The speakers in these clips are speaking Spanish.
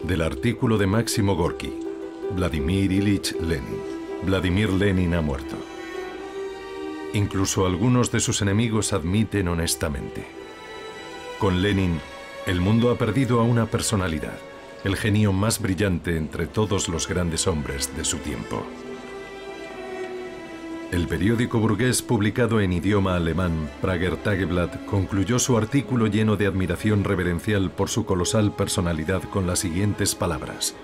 Del artículo de Máximo Gorki, Vladimir Ilich Lenin. Vladimir Lenin ha muerto. Incluso algunos de sus enemigos admiten honestamente. Con Lenin, el mundo ha perdido a una personalidad, el genio más brillante entre todos los grandes hombres de su tiempo. El periódico burgués publicado en idioma alemán, Prager Tageblatt, concluyó su artículo lleno de admiración reverencial por su colosal personalidad con las siguientes palabras: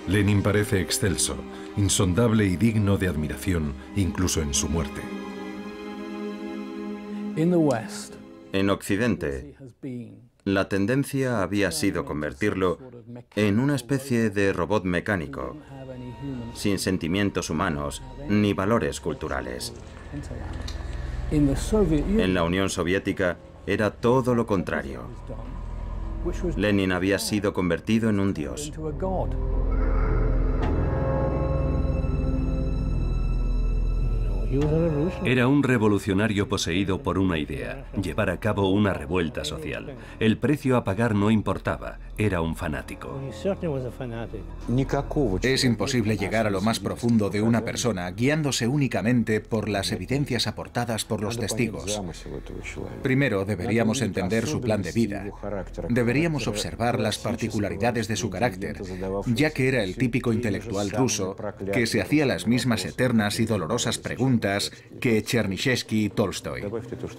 Lenin parece excelso, insondable y digno de admiración, incluso en su muerte. En Occidente, la tendencia había sido convertirlo en una especie de robot mecánico, sin sentimientos humanos ni valores culturales. En la Unión Soviética era todo lo contrario. Lenin había sido convertido en un dios. Era un revolucionario poseído por una idea, llevar a cabo una revuelta social. El precio a pagar no importaba, era un fanático. Es imposible llegar a lo más profundo de una persona guiándose únicamente por las evidencias aportadas por los testigos. Primero deberíamos entender su plan de vida. Deberíamos observar las particularidades de su carácter, ya que era el típico intelectual ruso que se hacía las mismas eternas y dolorosas preguntas que Chernyshevsky y Tolstoy.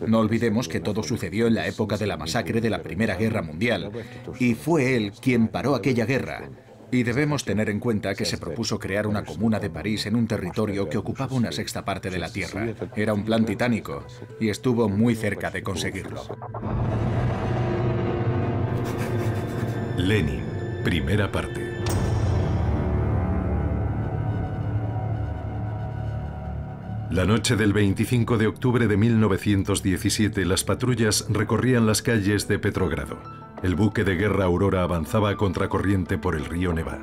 No olvidemos que todo sucedió en la época de la masacre de la Primera Guerra Mundial, y fue él quien paró aquella guerra. Y debemos tener en cuenta que se propuso crear una comuna de París en un territorio que ocupaba una sexta parte de la Tierra. Era un plan titánico, y estuvo muy cerca de conseguirlo. Lenin, primera parte. La noche del 25 de octubre de 1917, las patrullas recorrían las calles de Petrogrado. El buque de guerra Aurora avanzaba a contracorriente por el río Neva.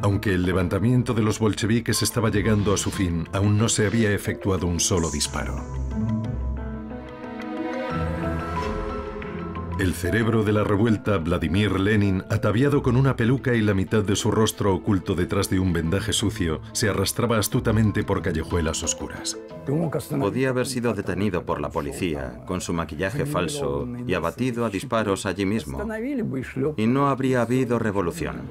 Aunque el levantamiento de los bolcheviques estaba llegando a su fin, aún no se había efectuado un solo disparo. El cerebro de la revuelta, Vladimir Lenin, ataviado con una peluca y la mitad de su rostro oculto detrás de un vendaje sucio, se arrastraba astutamente por callejuelas oscuras. Podía haber sido detenido por la policía, con su maquillaje falso, y abatido a disparos allí mismo. Y no habría habido revolución.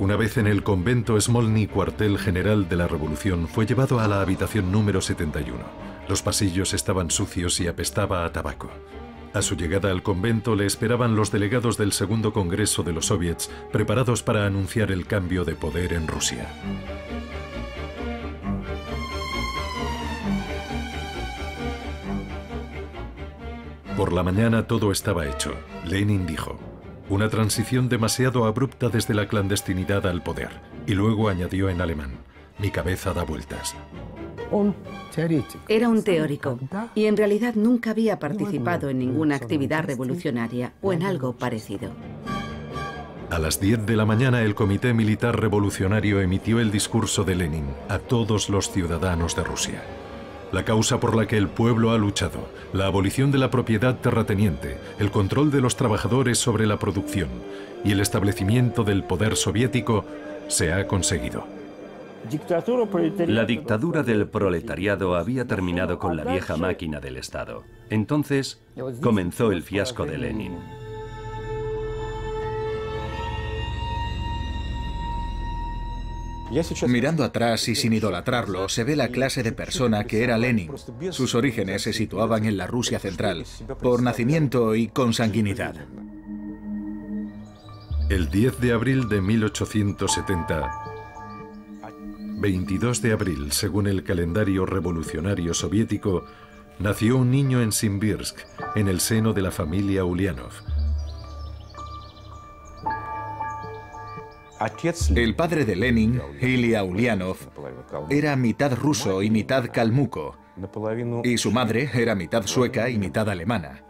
Una vez en el convento, Smolny, cuartel general de la revolución, fue llevado a la habitación número 71. Los pasillos estaban sucios y apestaba a tabaco. A su llegada al convento le esperaban los delegados del segundo congreso de los soviets, preparados para anunciar el cambio de poder en Rusia. Por la mañana todo estaba hecho. Lenin dijo: una transición demasiado abrupta desde la clandestinidad al poder. Y luego añadió en alemán: mi cabeza da vueltas. Era un teórico y en realidad nunca había participado en ninguna actividad revolucionaria o en algo parecido. A las 10 de la mañana el Comité Militar Revolucionario emitió el discurso de Lenin a todos los ciudadanos de Rusia. La causa por la que el pueblo ha luchado, la abolición de la propiedad terrateniente, el control de los trabajadores sobre la producción y el establecimiento del poder soviético, se ha conseguido. La dictadura del proletariado había terminado con la vieja máquina del Estado. Entonces comenzó el fiasco de Lenin. Mirando atrás y sin idolatrarlo, se ve la clase de persona que era Lenin. Sus orígenes se situaban en la Rusia central, por nacimiento y consanguinidad. El 10 de abril de 1870, 22 de abril, según el calendario revolucionario soviético, nació un niño en Simbirsk, en el seno de la familia Ulianov. El padre de Lenin, Ilya Ulianov, era mitad ruso y mitad calmuco, y su madre era mitad sueca y mitad alemana.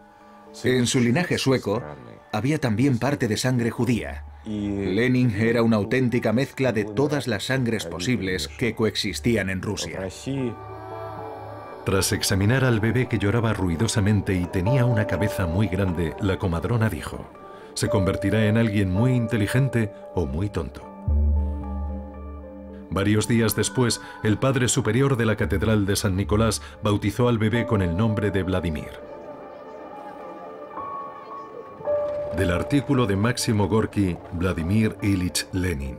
En su linaje sueco había también parte de sangre judía. Lenin era una auténtica mezcla de todas las sangres posibles que coexistían en Rusia. Tras examinar al bebé que lloraba ruidosamente y tenía una cabeza muy grande, la comadrona dijo: se convertirá en alguien muy inteligente o muy tonto. Varios días después, el padre superior de la Catedral de San Nicolás bautizó al bebé con el nombre de Vladimir. Del artículo de Máximo Gorki, Vladimir Ilich Lenin.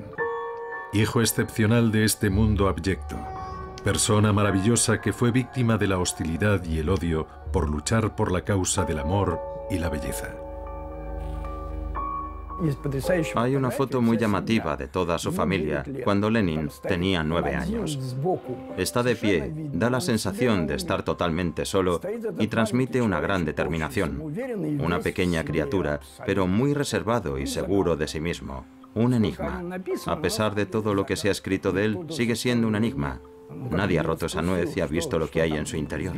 Hijo excepcional de este mundo abyecto. Persona maravillosa que fue víctima de la hostilidad y el odio por luchar por la causa del amor y la belleza. Hay una foto muy llamativa de toda su familia cuando Lenin tenía 9 años. Está de pie, da la sensación de estar totalmente solo y transmite una gran determinación. Una pequeña criatura, pero muy reservado y seguro de sí mismo. Un enigma. A pesar de todo lo que se ha escrito de él, sigue siendo un enigma. Nadie ha roto esa nuez y ha visto lo que hay en su interior.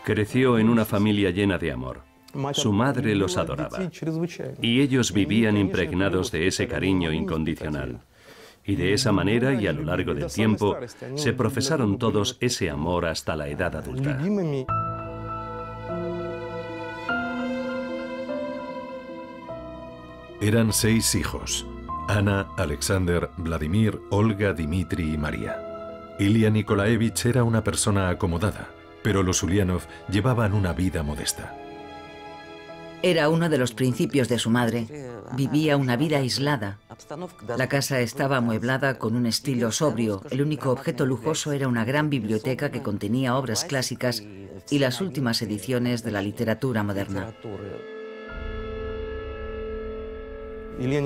Creció en una familia llena de amor. Su madre los adoraba. Y ellos vivían impregnados de ese cariño incondicional. Y de esa manera y a lo largo del tiempo, se profesaron todos ese amor hasta la edad adulta. Eran 6 hijos: Ana, Alexander, Vladimir, Olga, Dmitri y María. Ilia Nikolaevich era una persona acomodada, pero los Ulianov llevaban una vida modesta. Era uno de los principios de su madre. Vivía una vida aislada. La casa estaba amueblada con un estilo sobrio. El único objeto lujoso era una gran biblioteca que contenía obras clásicas y las últimas ediciones de la literatura moderna.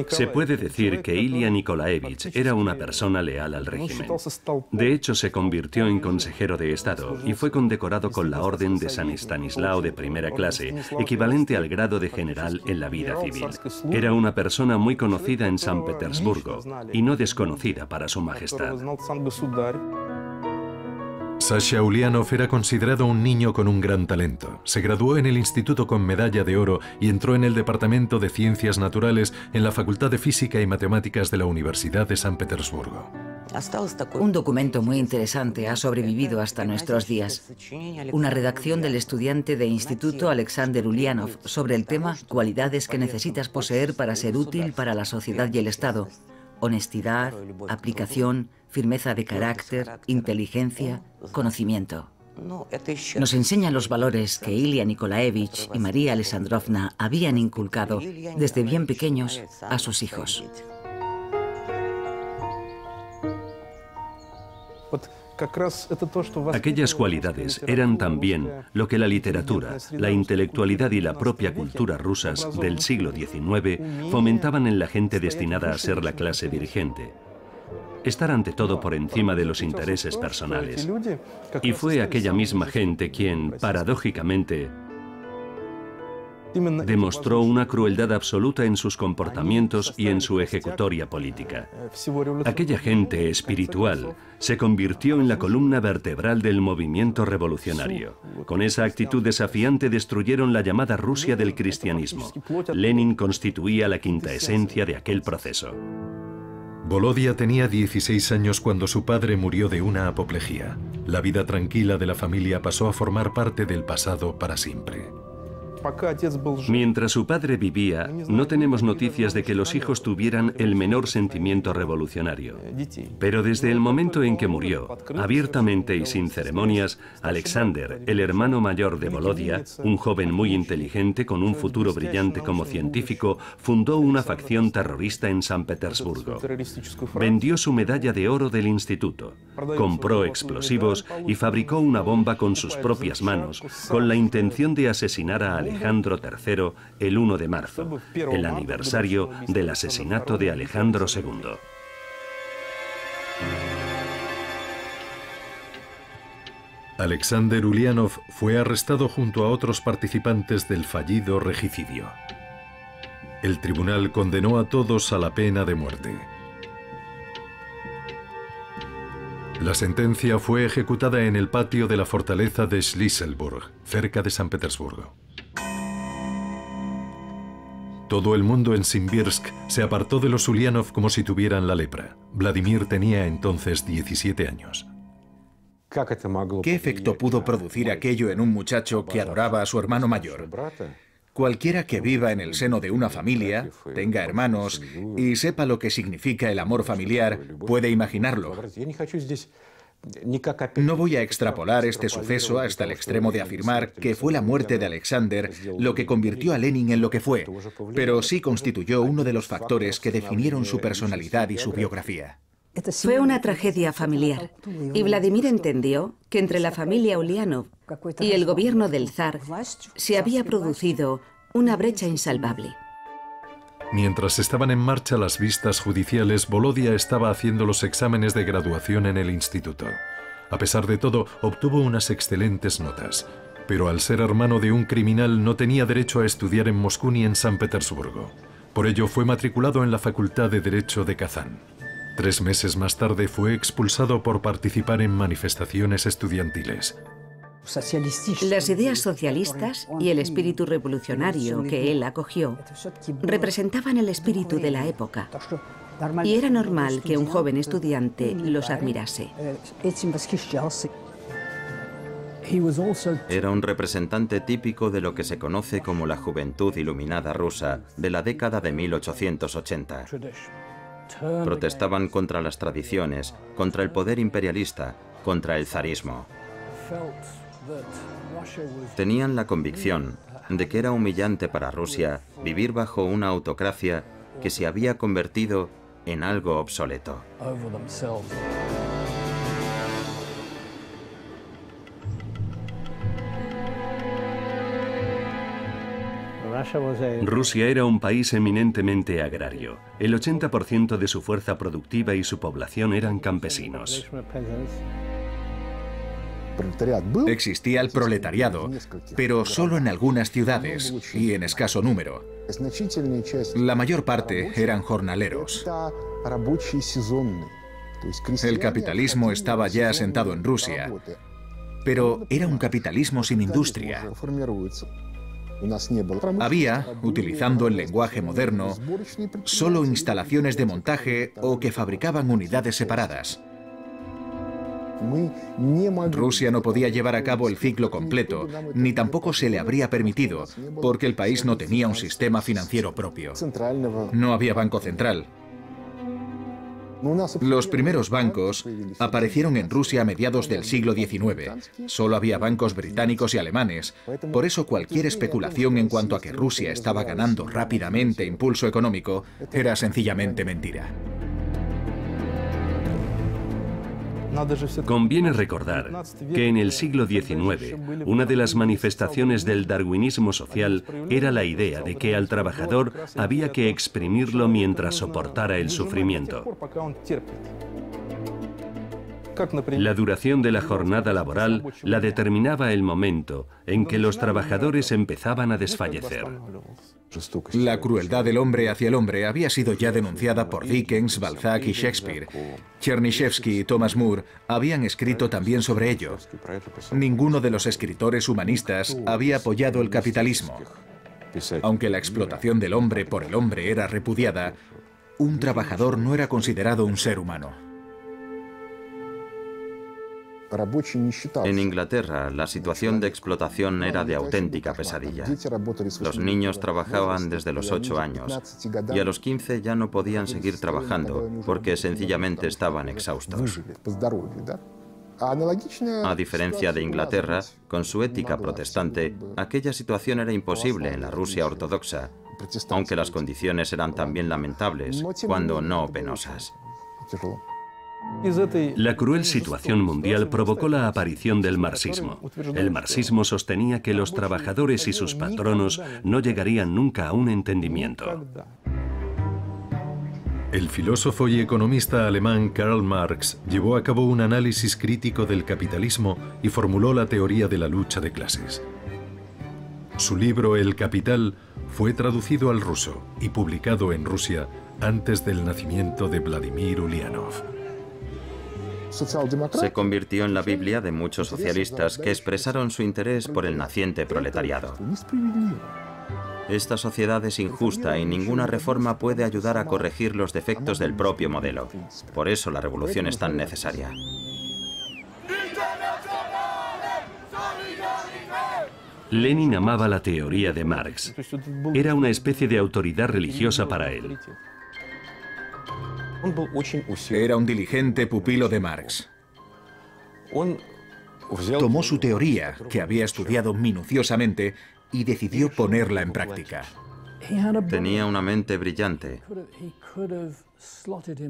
Se puede decir que Ilia Nikolaevich era una persona leal al régimen. De hecho, se convirtió en consejero de Estado y fue condecorado con la Orden de San Estanislao de primera clase, equivalente al grado de general en la vida civil. Era una persona muy conocida en San Petersburgo y no desconocida para su majestad. Sasha Ulianov era considerado un niño con un gran talento. Se graduó en el instituto con medalla de oro y entró en el Departamento de Ciencias Naturales en la Facultad de Física y Matemáticas de la Universidad de San Petersburgo. Un documento muy interesante ha sobrevivido hasta nuestros días. Una redacción del estudiante de instituto Alexander Ulianov sobre el tema «Cualidades que necesitas poseer para ser útil para la sociedad y el Estado». Honestidad, aplicación, firmeza de carácter, inteligencia, conocimiento. Nos enseña los valores que Ilia Nikolaevich y María Alexandrovna habían inculcado desde bien pequeños a sus hijos. Aquellas cualidades eran también lo que la literatura, la intelectualidad y la propia cultura rusas del siglo XIX fomentaban en la gente destinada a ser la clase dirigente. Estar ante todo por encima de los intereses personales. Y fue aquella misma gente quien, paradójicamente, demostró una crueldad absoluta en sus comportamientos y en su ejecutoria política. Aquella gente espiritual se convirtió en la columna vertebral del movimiento revolucionario. Con esa actitud desafiante destruyeron la llamada Rusia del cristianismo. Lenin constituía la quinta esencia de aquel proceso. Volodia tenía 16 años cuando su padre murió de una apoplejía. La vida tranquila de la familia pasó a formar parte del pasado para siempre. Mientras su padre vivía, no tenemos noticias de que los hijos tuvieran el menor sentimiento revolucionario. Pero desde el momento en que murió, abiertamente y sin ceremonias, Alexander, el hermano mayor de Volodia, un joven muy inteligente con un futuro brillante como científico, fundó una facción terrorista en San Petersburgo. Vendió su medalla de oro del instituto, compró explosivos y fabricó una bomba con sus propias manos, con la intención de asesinar a Alejandro III el 1 de marzo, el aniversario del asesinato de Alejandro II. Alexander Ulianov fue arrestado junto a otros participantes del fallido regicidio. El tribunal condenó a todos a la pena de muerte. La sentencia fue ejecutada en el patio de la fortaleza de Schlisselburg, cerca de San Petersburgo. Todo el mundo en Simbirsk se apartó de los Ulianov como si tuvieran la lepra. Vladimir tenía entonces 17 años. ¿Qué efecto pudo producir aquello en un muchacho que adoraba a su hermano mayor? Cualquiera que viva en el seno de una familia, tenga hermanos y sepa lo que significa el amor familiar, puede imaginarlo. No voy a extrapolar este suceso hasta el extremo de afirmar que fue la muerte de Alexander lo que convirtió a Lenin en lo que fue, pero sí constituyó uno de los factores que definieron su personalidad y su biografía. Fue una tragedia familiar, y Vladimir entendió que entre la familia Ulianov y el gobierno del zar se había producido una brecha insalvable. Mientras estaban en marcha las vistas judiciales, Volodia estaba haciendo los exámenes de graduación en el instituto. A pesar de todo, obtuvo unas excelentes notas. Pero al ser hermano de un criminal no tenía derecho a estudiar en Moscú ni en San Petersburgo. Por ello fue matriculado en la Facultad de Derecho de Kazán. 3 meses más tarde fue expulsado por participar en manifestaciones estudiantiles. Las ideas socialistas y el espíritu revolucionario que él acogió representaban el espíritu de la época, y era normal que un joven estudiante los admirase. Era un representante típico de lo que se conoce como la juventud iluminada rusa de la década de 1880. Protestaban contra las tradiciones, contra el poder imperialista, contra el zarismo. Tenían la convicción de que era humillante para Rusia vivir bajo una autocracia que se había convertido en algo obsoleto. Rusia era un país eminentemente agrario. El 80% de su fuerza productiva y su población eran campesinos. Existía el proletariado, pero solo en algunas ciudades y en escaso número. La mayor parte eran jornaleros. El capitalismo estaba ya asentado en Rusia, pero era un capitalismo sin industria. Había, utilizando el lenguaje moderno, solo instalaciones de montaje o que fabricaban unidades separadas. Rusia no podía llevar a cabo el ciclo completo, ni tampoco se le habría permitido, porque el país no tenía un sistema financiero propio. No había banco central. Los primeros bancos aparecieron en Rusia a mediados del siglo XIX. Solo había bancos británicos y alemanes. Por eso cualquier especulación en cuanto a que Rusia estaba ganando rápidamente impulso económico era sencillamente mentira. Conviene recordar que en el siglo XIX, una de las manifestaciones del darwinismo social era la idea de que al trabajador había que exprimirlo mientras soportara el sufrimiento. La duración de la jornada laboral la determinaba el momento en que los trabajadores empezaban a desfallecer. La crueldad del hombre hacia el hombre había sido ya denunciada por Dickens, Balzac y Shakespeare. Chernyshevsky y Thomas More habían escrito también sobre ello. Ninguno de los escritores humanistas había apoyado el capitalismo. Aunque la explotación del hombre por el hombre era repudiada, un trabajador no era considerado un ser humano. En Inglaterra, la situación de explotación era de auténtica pesadilla. Los niños trabajaban desde los 8 años y a los 15 ya no podían seguir trabajando porque sencillamente estaban exhaustos. A diferencia de Inglaterra, con su ética protestante, aquella situación era imposible en la Rusia ortodoxa, aunque las condiciones eran también lamentables, cuando no penosas. La cruel situación mundial provocó la aparición del marxismo. El marxismo sostenía que los trabajadores y sus patronos no llegarían nunca a un entendimiento. El filósofo y economista alemán Karl Marx llevó a cabo un análisis crítico del capitalismo y formuló la teoría de la lucha de clases. Su libro El Capital fue traducido al ruso y publicado en Rusia antes del nacimiento de Vladimir Ulianov. Se convirtió en la Biblia de muchos socialistas que expresaron su interés por el naciente proletariado. Esta sociedad es injusta y ninguna reforma puede ayudar a corregir los defectos del propio modelo. Por eso la revolución es tan necesaria. Lenin amaba la teoría de Marx. Era una especie de autoridad religiosa para él. Era un diligente pupilo de Marx. Tomó su teoría, que había estudiado minuciosamente, y decidió ponerla en práctica. Tenía una mente brillante.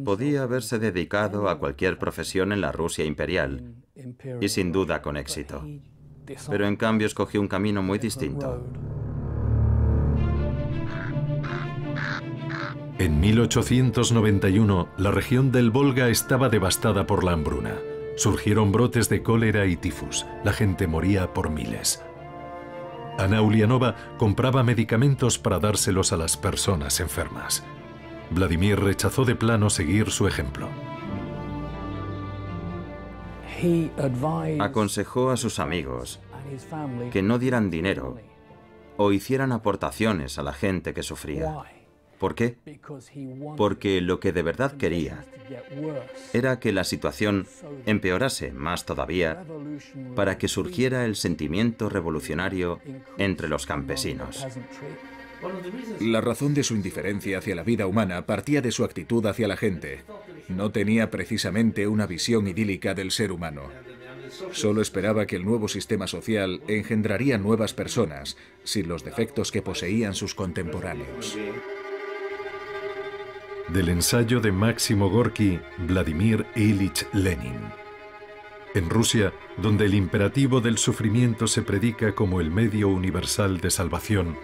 Podía haberse dedicado a cualquier profesión en la Rusia imperial, y sin duda con éxito. Pero en cambio escogió un camino muy distinto. En 1891, la región del Volga estaba devastada por la hambruna. Surgieron brotes de cólera y tifus. La gente moría por miles. Ana Ulianova compraba medicamentos para dárselos a las personas enfermas. Vladimir rechazó de plano seguir su ejemplo. Aconsejó a sus amigos que no dieran dinero o hicieran aportaciones a la gente que sufría. ¿Por qué? Porque lo que de verdad quería era que la situación empeorase más todavía para que surgiera el sentimiento revolucionario entre los campesinos. La razón de su indiferencia hacia la vida humana partía de su actitud hacia la gente. No tenía precisamente una visión idílica del ser humano. Solo esperaba que el nuevo sistema social engendraría nuevas personas, sin los defectos que poseían sus contemporáneos. Del ensayo de Máximo Gorki, Vladimir Ilich Lenin. En Rusia, donde el imperativo del sufrimiento se predica como el medio universal de salvación,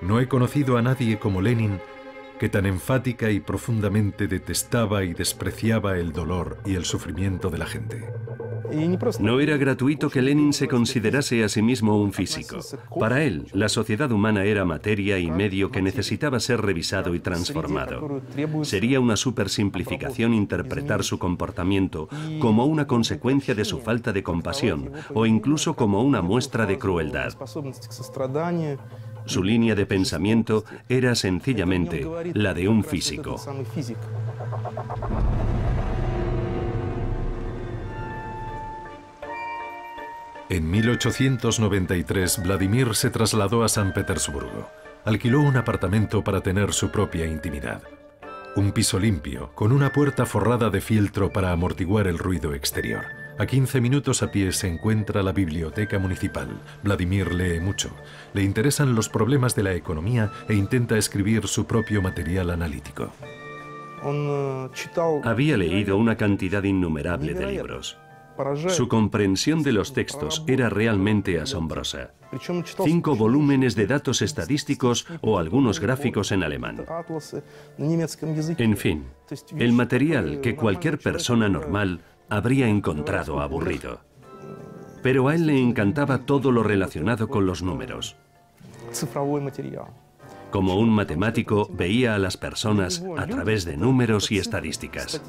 no he conocido a nadie como Lenin que tan enfática y profundamente detestaba y despreciaba el dolor y el sufrimiento de la gente. No era gratuito que Lenin se considerase a sí mismo un físico. Para él, la sociedad humana era materia y medio que necesitaba ser revisado y transformado. Sería una supersimplificación interpretar su comportamiento como una consecuencia de su falta de compasión o incluso como una muestra de crueldad. Su línea de pensamiento era sencillamente la de un físico. En 1893, Vladimir se trasladó a San Petersburgo. Alquiló un apartamento para tener su propia intimidad. Un piso limpio, con una puerta forrada de fieltro para amortiguar el ruido exterior. A 15 minutos a pie se encuentra la biblioteca municipal. Vladimir lee mucho. Le interesan los problemas de la economía e intenta escribir su propio material analítico. Había leído una cantidad innumerable de libros. Su comprensión de los textos era realmente asombrosa. 5 volúmenes de datos estadísticos o algunos gráficos en alemán. En fin, el material que cualquier persona normal habría encontrado aburrido. Pero a él le encantaba todo lo relacionado con los números. Como un matemático, veía a las personas a través de números y estadísticas.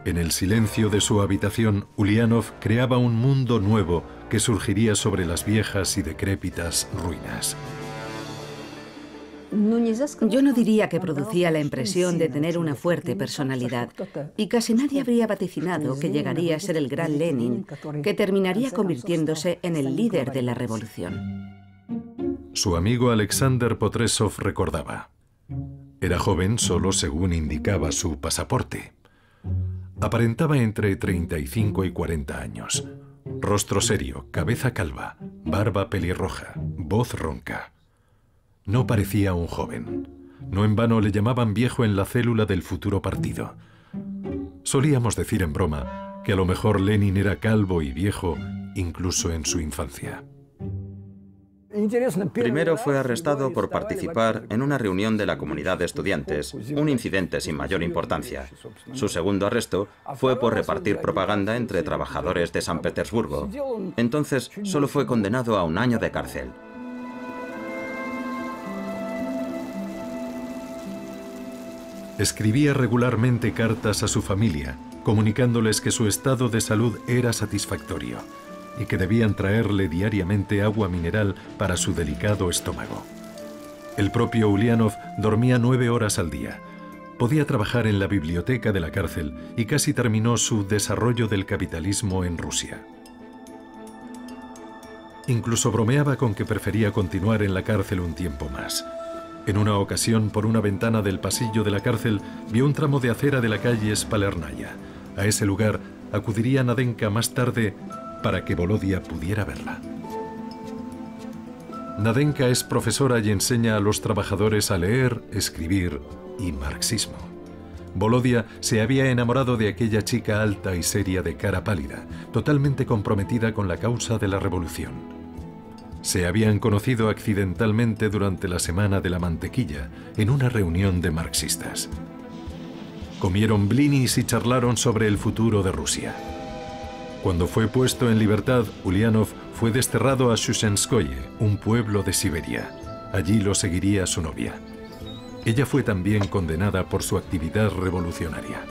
En el silencio de su habitación, Ulianov creaba un mundo nuevo que surgiría sobre las viejas y decrépitas ruinas. Yo no diría que producía la impresión de tener una fuerte personalidad, y casi nadie habría vaticinado que llegaría a ser el gran Lenin, que terminaría convirtiéndose en el líder de la revolución. Su amigo Alexander Potresov recordaba: era joven solo según indicaba su pasaporte. Aparentaba entre 35 y 40 años. Rostro serio, cabeza calva, barba pelirroja, voz ronca. No parecía un joven. No en vano le llamaban viejo en la célula del futuro partido. Solíamos decir en broma que a lo mejor Lenin era calvo y viejo incluso en su infancia. Primero fue arrestado por participar en una reunión de la comunidad de estudiantes, un incidente sin mayor importancia. Su segundo arresto fue por repartir propaganda entre trabajadores de San Petersburgo. Entonces solo fue condenado a 1 año de cárcel. Escribía regularmente cartas a su familia, comunicándoles que su estado de salud era satisfactorio. y que debían traerle diariamente agua mineral para su delicado estómago. El propio Ulianov dormía 9 horas al día. Podía trabajar en la biblioteca de la cárcel y casi terminó su Desarrollo del capitalismo en Rusia. Incluso bromeaba con que prefería continuar en la cárcel un tiempo más. En una ocasión, por una ventana del pasillo de la cárcel, vio un tramo de acera de la calle Spalernaya. A ese lugar acudiría Nadenka más tarde para que Volodia pudiera verla. Nadenka es profesora y enseña a los trabajadores a leer, escribir y marxismo. Volodia se había enamorado de aquella chica alta y seria de cara pálida, totalmente comprometida con la causa de la revolución. Se habían conocido accidentalmente durante la Semana de la Mantequilla, en una reunión de marxistas. Comieron blinis y charlaron sobre el futuro de Rusia. Cuando fue puesto en libertad, Ulianov fue desterrado a Shushenskoye, un pueblo de Siberia. Allí lo seguiría su novia. Ella fue también condenada por su actividad revolucionaria.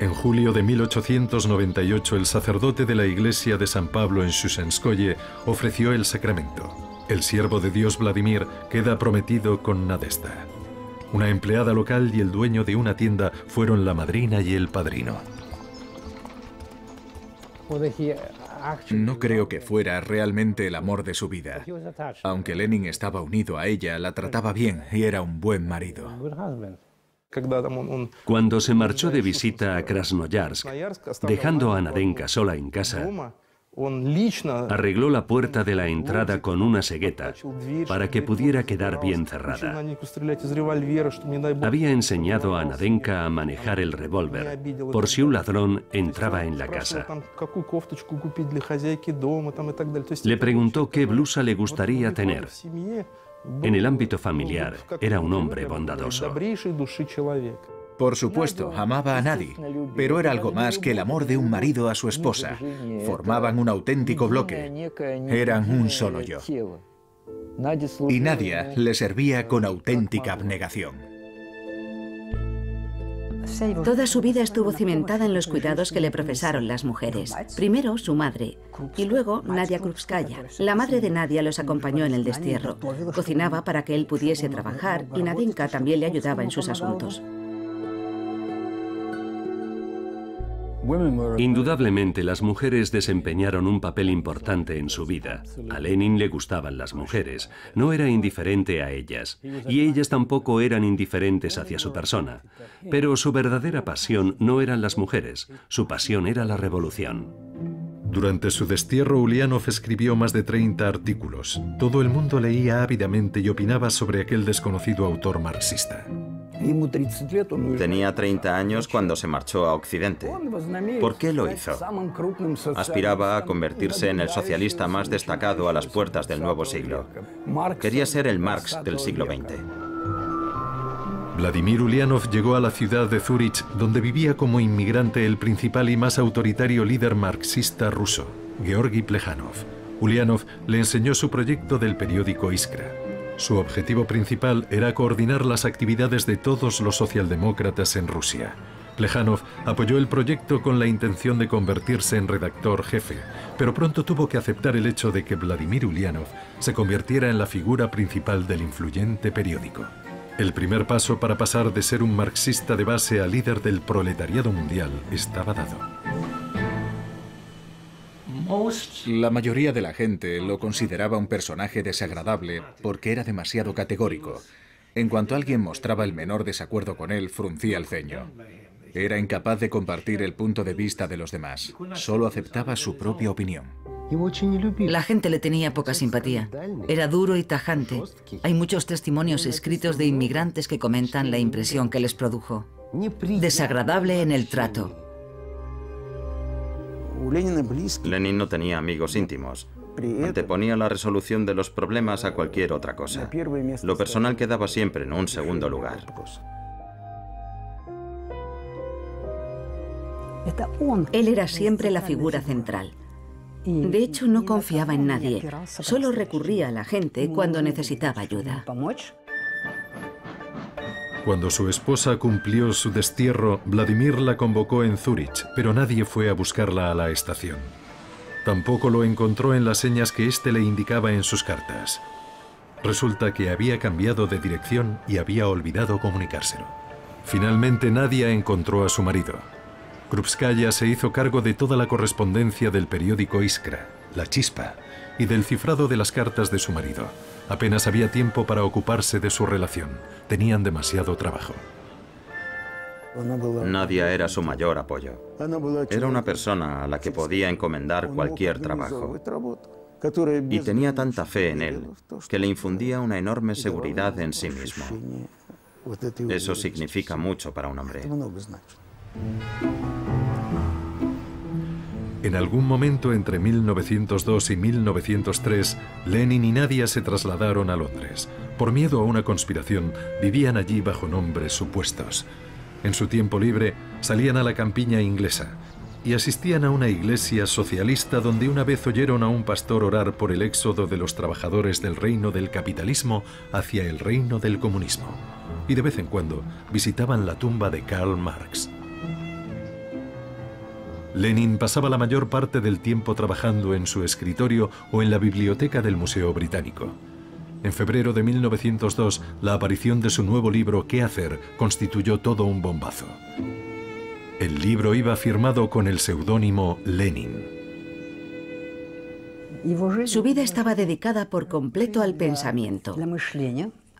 En julio de 1898, el sacerdote de la iglesia de San Pablo en Shushenskoye ofreció el sacramento. El siervo de Dios Vladimir queda prometido con Nadezhda. Una empleada local y el dueño de una tienda fueron la madrina y el padrino. No creo que fuera realmente el amor de su vida. Aunque Lenin estaba unido a ella, la trataba bien y era un buen marido. Cuando se marchó de visita a Krasnoyarsk, dejando a Nadenka sola en casa, arregló la puerta de la entrada con una cegueta para que pudiera quedar bien cerrada. Había enseñado a Nadenka a manejar el revólver por si un ladrón entraba en la casa. Le preguntó qué blusa le gustaría tener. En el ámbito familiar, era un hombre bondadoso. Por supuesto, amaba a Nadi, pero era algo más que el amor de un marido a su esposa. Formaban un auténtico bloque. Eran un solo yo. Y Nadia le servía con auténtica abnegación. Toda su vida estuvo cimentada en los cuidados que le profesaron las mujeres. Primero su madre y luego Nadia Krupskaya. La madre de Nadia los acompañó en el destierro. Cocinaba para que él pudiese trabajar y Nadenka también le ayudaba en sus asuntos. Indudablemente las mujeres desempeñaron un papel importante en su vida. A Lenin le gustaban las mujeres, no era indiferente a ellas, y ellas tampoco eran indiferentes hacia su persona. Pero su verdadera pasión no eran las mujeres, su pasión era la revolución. Durante su destierro, Ulianov escribió más de 30 artículos. Todo el mundo leía ávidamente y opinaba sobre aquel desconocido autor marxista. Tenía 30 años cuando se marchó a Occidente. ¿Por qué lo hizo? Aspiraba a convertirse en el socialista más destacado a las puertas del nuevo siglo. Quería ser el Marx del siglo XX. Vladimir Ulianov llegó a la ciudad de Zúrich, donde vivía como inmigrante el principal y más autoritario líder marxista ruso, Georgi Plejanov. Ulianov le enseñó su proyecto del periódico Iskra. Su objetivo principal era coordinar las actividades de todos los socialdemócratas en Rusia. Plejanov apoyó el proyecto con la intención de convertirse en redactor jefe, pero pronto tuvo que aceptar el hecho de que Vladimir Ulianov se convirtiera en la figura principal del influyente periódico. El primer paso para pasar de ser un marxista de base a líder del proletariado mundial estaba dado. La mayoría de la gente lo consideraba un personaje desagradable porque era demasiado categórico. En cuanto alguien mostraba el menor desacuerdo con él, fruncía el ceño. Era incapaz de compartir el punto de vista de los demás. Solo aceptaba su propia opinión. La gente le tenía poca simpatía. Era duro y tajante. Hay muchos testimonios escritos de inmigrantes que comentan la impresión que les produjo. Desagradable en el trato. Lenin no tenía amigos íntimos. Anteponía la resolución de los problemas a cualquier otra cosa. Lo personal quedaba siempre en un segundo lugar. Él era siempre la figura central. De hecho, no confiaba en nadie. Solo recurría a la gente cuando necesitaba ayuda. Cuando su esposa cumplió su destierro, Vladimir la convocó en Zúrich, pero nadie fue a buscarla a la estación. Tampoco lo encontró en las señas que éste le indicaba en sus cartas. Resulta que había cambiado de dirección y había olvidado comunicárselo. Finalmente Nadia encontró a su marido. Krupskaya se hizo cargo de toda la correspondencia del periódico Iskra, La Chispa, y del cifrado de las cartas de su marido. Apenas había tiempo para ocuparse de su relación. Tenían demasiado trabajo. Nadia era su mayor apoyo. Era una persona a la que podía encomendar cualquier trabajo. Y tenía tanta fe en él que le infundía una enorme seguridad en sí mismo. Eso significa mucho para un hombre. En algún momento entre 1902 y 1903, Lenin y Nadia se trasladaron a Londres. Por miedo a una conspiración, vivían allí bajo nombres supuestos. En su tiempo libre, salían a la campiña inglesa y asistían a una iglesia socialista donde una vez oyeron a un pastor orar por el éxodo de los trabajadores del reino del capitalismo hacia el reino del comunismo. Y de vez en cuando visitaban la tumba de Karl Marx. Lenin pasaba la mayor parte del tiempo trabajando en su escritorio o en la biblioteca del Museo Británico. En febrero de 1902, la aparición de su nuevo libro ¿Qué hacer? Constituyó todo un bombazo. El libro iba firmado con el seudónimo Lenin. Su vida estaba dedicada por completo al pensamiento.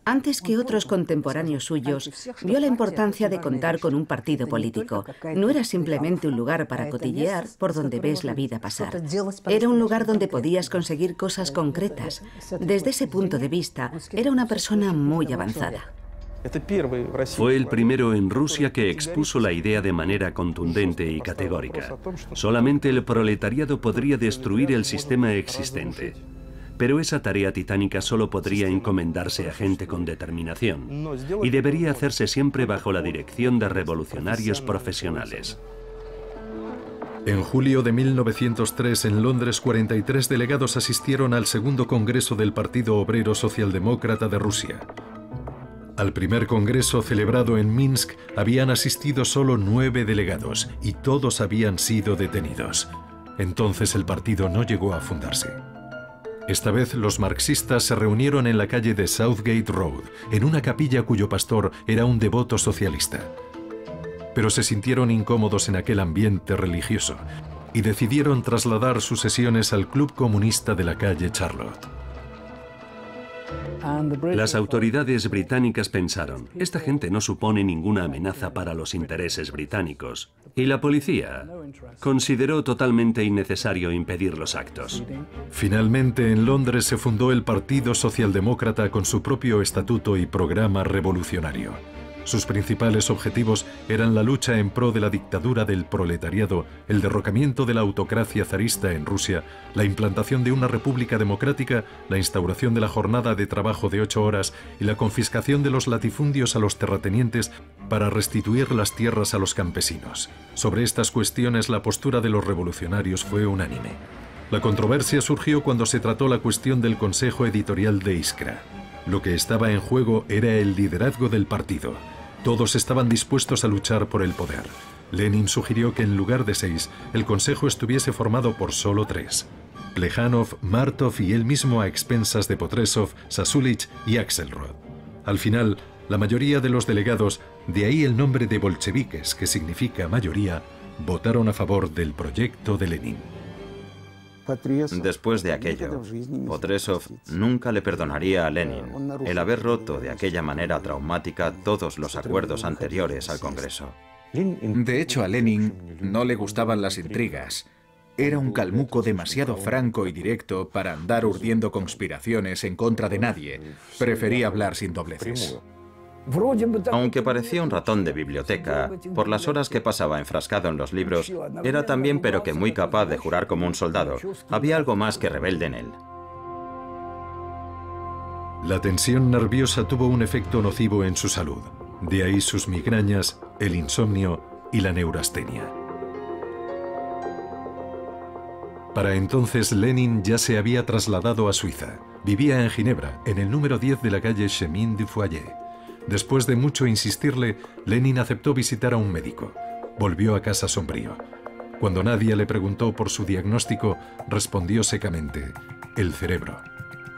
Antes que otros contemporáneos suyos, vio la importancia de contar con un partido político. No era simplemente un lugar para cotillear por donde ves la vida pasar. Era un lugar donde podías conseguir cosas concretas. Desde ese punto de vista, era una persona muy avanzada. Fue el primero en Rusia que expuso la idea de manera contundente y categórica. Solamente el proletariado podría destruir el sistema existente. Pero esa tarea titánica solo podría encomendarse a gente con determinación y debería hacerse siempre bajo la dirección de revolucionarios profesionales. En julio de 1903, en Londres, 43 delegados asistieron al segundo Congreso del Partido Obrero Socialdemócrata de Rusia. Al primer congreso celebrado en Minsk habían asistido solo 9 delegados y todos habían sido detenidos. Entonces el partido no llegó a fundarse. Esta vez los marxistas se reunieron en la calle de Southgate Road, en una capilla cuyo pastor era un devoto socialista. Pero se sintieron incómodos en aquel ambiente religioso y decidieron trasladar sus sesiones al Club Comunista de la calle Charlotte. Las autoridades británicas pensaron, esta gente no supone ninguna amenaza para los intereses británicos. Y la policía consideró totalmente innecesario impedir los actos. Finalmente, en Londres se fundó el Partido Socialdemócrata con su propio estatuto y programa revolucionario. Sus principales objetivos eran la lucha en pro de la dictadura del proletariado, el derrocamiento de la autocracia zarista en Rusia, la implantación de una república democrática, la instauración de la jornada de trabajo de 8 horas y la confiscación de los latifundios a los terratenientes para restituir las tierras a los campesinos. Sobre estas cuestiones la postura de los revolucionarios fue unánime. La controversia surgió cuando se trató la cuestión del consejo editorial de Iskra. Lo que estaba en juego era el liderazgo del partido. Todos estaban dispuestos a luchar por el poder. Lenin sugirió que en lugar de 6, el consejo estuviese formado por solo 3. Plejanov, Martov y él mismo a expensas de Potresov, Sasulich y Axelrod. Al final, la mayoría de los delegados, de ahí el nombre de bolcheviques, que significa mayoría, votaron a favor del proyecto de Lenin. Después de aquello, Potresov nunca le perdonaría a Lenin el haber roto de aquella manera traumática todos los acuerdos anteriores al Congreso. De hecho, a Lenin no le gustaban las intrigas. Era un calmuco demasiado franco y directo para andar urdiendo conspiraciones en contra de nadie. Prefería hablar sin dobleces. Aunque parecía un ratón de biblioteca, por las horas que pasaba enfrascado en los libros, era también pero que muy capaz de jurar como un soldado. Había algo más que rebelde en él. La tensión nerviosa tuvo un efecto nocivo en su salud. De ahí sus migrañas, el insomnio y la neurastenia. Para entonces Lenin ya se había trasladado a Suiza. Vivía en Ginebra, en el número 10 de la calle Chemin du Foyer. Después de mucho insistirle, Lenin aceptó visitar a un médico. Volvió a casa sombrío. Cuando Nadia le preguntó por su diagnóstico, respondió secamente: el cerebro.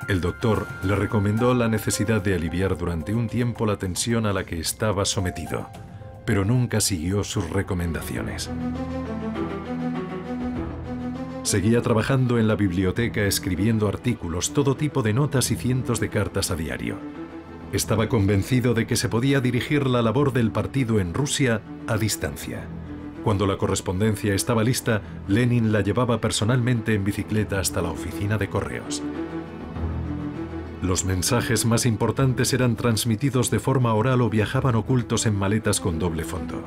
El doctor le recomendó la necesidad de aliviar durante un tiempo la tensión a la que estaba sometido, pero nunca siguió sus recomendaciones. Seguía trabajando en la biblioteca, escribiendo artículos, todo tipo de notas y cientos de cartas a diario. Estaba convencido de que se podía dirigir la labor del partido en Rusia a distancia. Cuando la correspondencia estaba lista, Lenin la llevaba personalmente en bicicleta hasta la oficina de correos. Los mensajes más importantes eran transmitidos de forma oral o viajaban ocultos en maletas con doble fondo.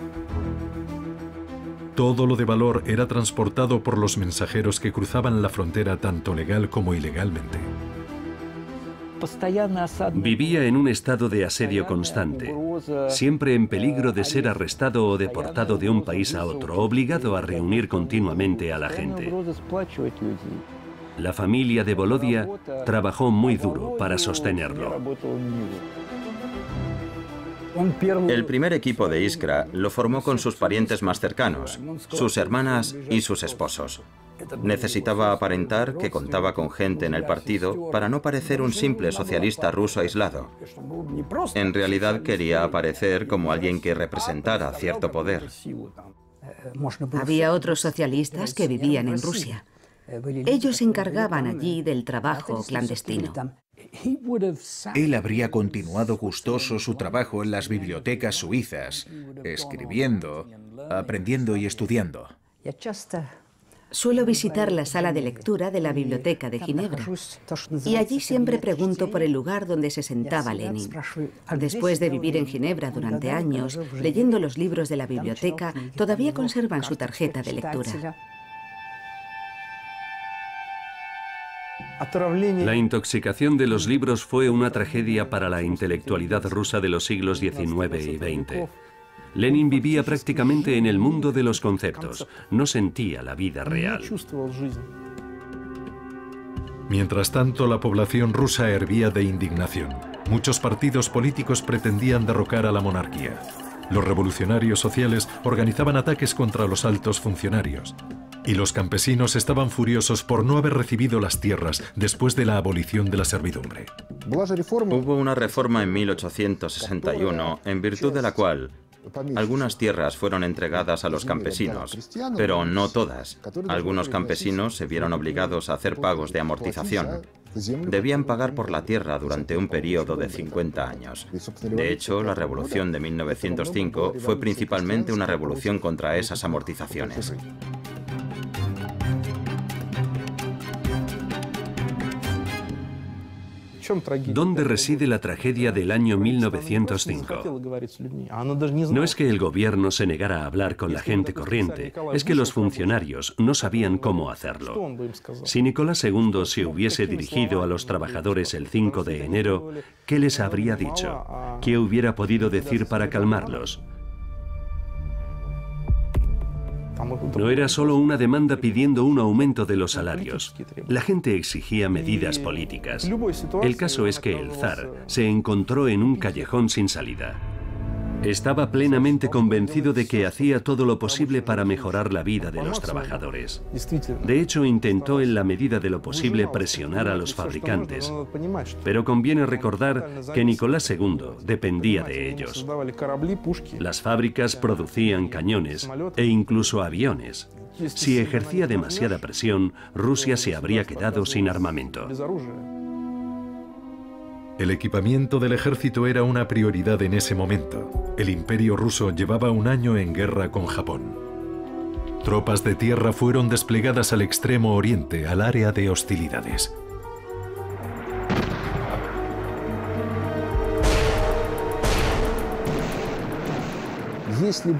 Todo lo de valor era transportado por los mensajeros que cruzaban la frontera tanto legal como ilegalmente. Vivía en un estado de asedio constante, siempre en peligro de ser arrestado o deportado de un país a otro, obligado a reunir continuamente a la gente. La familia de Volodia trabajó muy duro para sostenerlo. El primer equipo de Iskra lo formó con sus parientes más cercanos, sus hermanas y sus esposos. Necesitaba aparentar que contaba con gente en el partido para no parecer un simple socialista ruso aislado. En realidad quería aparecer como alguien que representara cierto poder. Había otros socialistas que vivían en Rusia. Ellos se encargaban allí del trabajo clandestino. Él habría continuado gustoso su trabajo en las bibliotecas suizas, escribiendo, aprendiendo y estudiando. Suelo visitar la sala de lectura de la Biblioteca de Ginebra y allí siempre pregunto por el lugar donde se sentaba Lenin. Después de vivir en Ginebra durante años, leyendo los libros de la biblioteca, todavía conservan su tarjeta de lectura. La intoxicación de los libros fue una tragedia para la intelectualidad rusa de los siglos XIX y XX. Lenin vivía prácticamente en el mundo de los conceptos, no sentía la vida real. Mientras tanto, la población rusa hervía de indignación. Muchos partidos políticos pretendían derrocar a la monarquía. Los revolucionarios sociales organizaban ataques contra los altos funcionarios. Y los campesinos estaban furiosos por no haber recibido las tierras después de la abolición de la servidumbre. Hubo una reforma en 1861 en virtud de la cual algunas tierras fueron entregadas a los campesinos, pero no todas. Algunos campesinos se vieron obligados a hacer pagos de amortización. Debían pagar por la tierra durante un periodo de 50 años. De hecho, la revolución de 1905 fue principalmente una revolución contra esas amortizaciones. ¿Dónde reside la tragedia del año 1905? No es que el gobierno se negara a hablar con la gente corriente, es que los funcionarios no sabían cómo hacerlo. Si Nicolás II se hubiese dirigido a los trabajadores el 5 de enero, ¿qué les habría dicho? ¿Qué hubiera podido decir para calmarlos? No era solo una demanda pidiendo un aumento de los salarios. La gente exigía medidas políticas. El caso es que el zar se encontró en un callejón sin salida. Estaba plenamente convencido de que hacía todo lo posible para mejorar la vida de los trabajadores. De hecho, intentó en la medida de lo posible presionar a los fabricantes. Pero conviene recordar que Nicolás II dependía de ellos. Las fábricas producían cañones e incluso aviones. Si ejercía demasiada presión, Rusia se habría quedado sin armamento. El equipamiento del ejército era una prioridad en ese momento. El Imperio ruso llevaba un año en guerra con Japón. Tropas de tierra fueron desplegadas al extremo oriente, al área de hostilidades.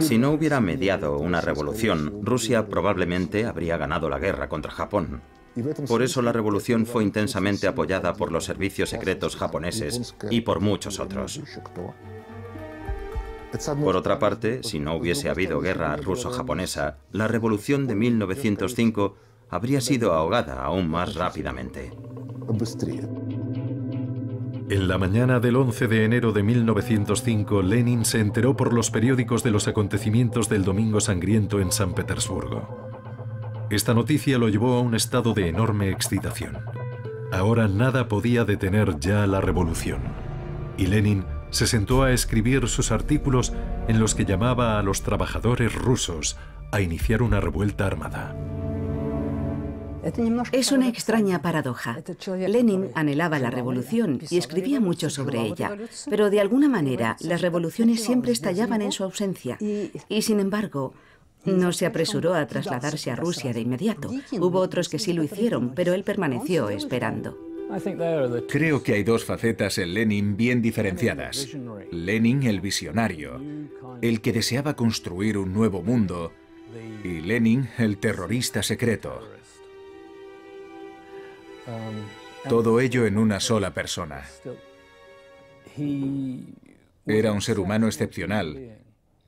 Si no hubiera mediado una revolución, Rusia probablemente habría ganado la guerra contra Japón. Por eso la revolución fue intensamente apoyada por los servicios secretos japoneses y por muchos otros. Por otra parte, si no hubiese habido guerra ruso-japonesa, la revolución de 1905 habría sido ahogada aún más rápidamente. En la mañana del 11 de enero de 1905, Lenin se enteró por los periódicos de los acontecimientos del Domingo Sangriento en San Petersburgo. Esta noticia lo llevó a un estado de enorme excitación. Ahora nada podía detener ya la revolución. Y Lenin se sentó a escribir sus artículos en los que llamaba a los trabajadores rusos a iniciar una revuelta armada. Es una extraña paradoja. Lenin anhelaba la revolución y escribía mucho sobre ella, pero de alguna manera las revoluciones siempre estallaban en su ausencia y, sin embargo, no se apresuró a trasladarse a Rusia de inmediato. Hubo otros que sí lo hicieron, pero él permaneció esperando. Creo que hay dos facetas en Lenin bien diferenciadas. Lenin, el visionario, el que deseaba construir un nuevo mundo, y Lenin, el terrorista secreto. Todo ello en una sola persona. Era un ser humano excepcional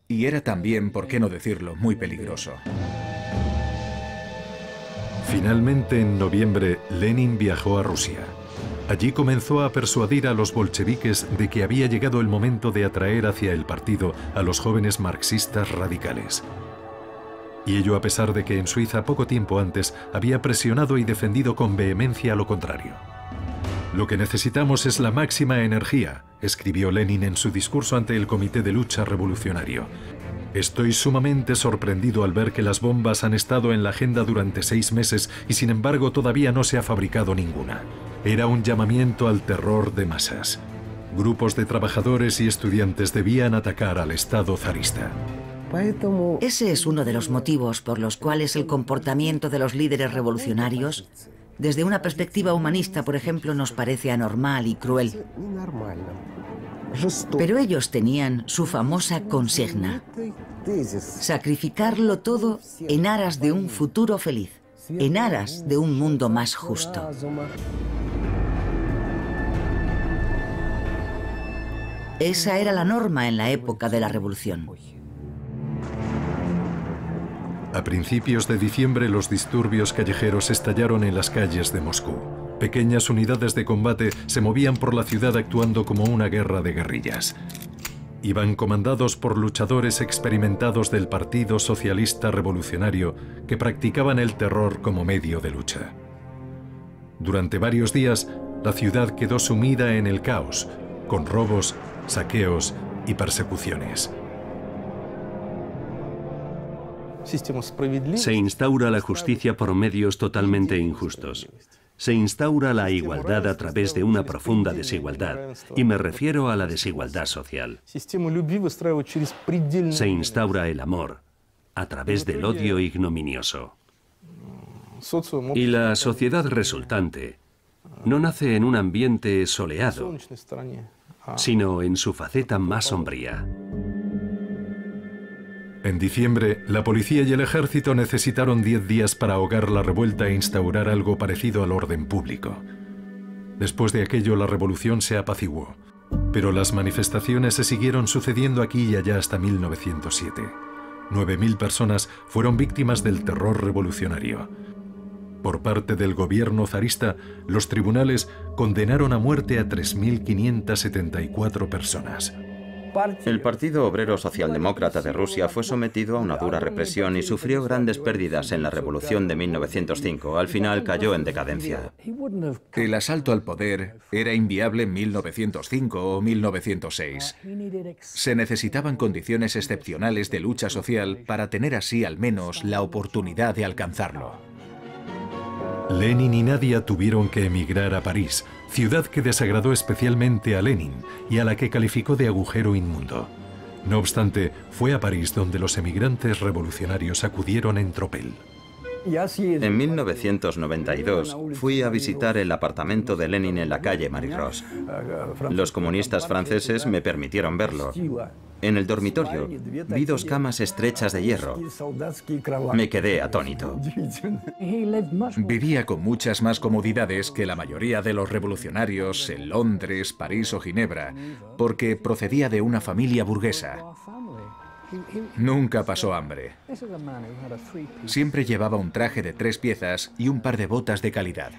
y era también, por qué no decirlo, muy peligroso. Finalmente, en noviembre, Lenin viajó a Rusia. Allí comenzó a persuadir a los bolcheviques de que había llegado el momento de atraer hacia el partido a los jóvenes marxistas radicales. Y ello a pesar de que en Suiza poco tiempo antes había presionado y defendido con vehemencia lo contrario. Lo que necesitamos es la máxima energía, escribió Lenin en su discurso ante el Comité de Lucha Revolucionario. Estoy sumamente sorprendido al ver que las bombas han estado en la agenda durante 6 meses y sin embargo todavía no se ha fabricado ninguna. Era un llamamiento al terror de masas. Grupos de trabajadores y estudiantes debían atacar al Estado zarista. Ese es uno de los motivos por los cuales el comportamiento de los líderes revolucionarios, desde una perspectiva humanista, por ejemplo, nos parece anormal y cruel. Pero ellos tenían su famosa consigna: sacrificarlo todo en aras de un futuro feliz, en aras de un mundo más justo. Esa era la norma en la época de la revolución. A principios de diciembre, los disturbios callejeros estallaron en las calles de Moscú. Pequeñas unidades de combate se movían por la ciudad actuando como una guerra de guerrillas. Iban comandados por luchadores experimentados del Partido Socialista Revolucionario que practicaban el terror como medio de lucha. Durante varios días, la ciudad quedó sumida en el caos, con robos, saqueos y persecuciones. Se instaura la justicia por medios totalmente injustos. Se instaura la igualdad a través de una profunda desigualdad, y me refiero a la desigualdad social. Se instaura el amor a través del odio ignominioso. Y la sociedad resultante no nace en un ambiente soleado, sino en su faceta más sombría. En diciembre, la policía y el ejército necesitaron 10 días para ahogar la revuelta e instaurar algo parecido al orden público. Después de aquello, la revolución se apaciguó, pero las manifestaciones se siguieron sucediendo aquí y allá hasta 1907. 9.000 personas fueron víctimas del terror revolucionario. Por parte del gobierno zarista, los tribunales condenaron a muerte a 3.574 personas. El Partido Obrero Socialdemócrata de Rusia fue sometido a una dura represión y sufrió grandes pérdidas en la Revolución de 1905. Al final cayó en decadencia. El asalto al poder era inviable en 1905 o 1906. Se necesitaban condiciones excepcionales de lucha social para tener así al menos la oportunidad de alcanzarlo. Lenin y Nadia tuvieron que emigrar a París, ciudad que desagradó especialmente a Lenin y a la que calificó de agujero inmundo. No obstante, fue a París donde los emigrantes revolucionarios acudieron en tropel. En 1992 fui a visitar el apartamento de Lenin en la calle Marie-Rose. Los comunistas franceses me permitieron verlo. En el dormitorio vi 2 camas estrechas de hierro. Me quedé atónito. Vivía con muchas más comodidades que la mayoría de los revolucionarios en Londres, París o Ginebra, porque procedía de una familia burguesa. Nunca pasó hambre. Siempre llevaba un traje de 3 piezas y un par de botas de calidad.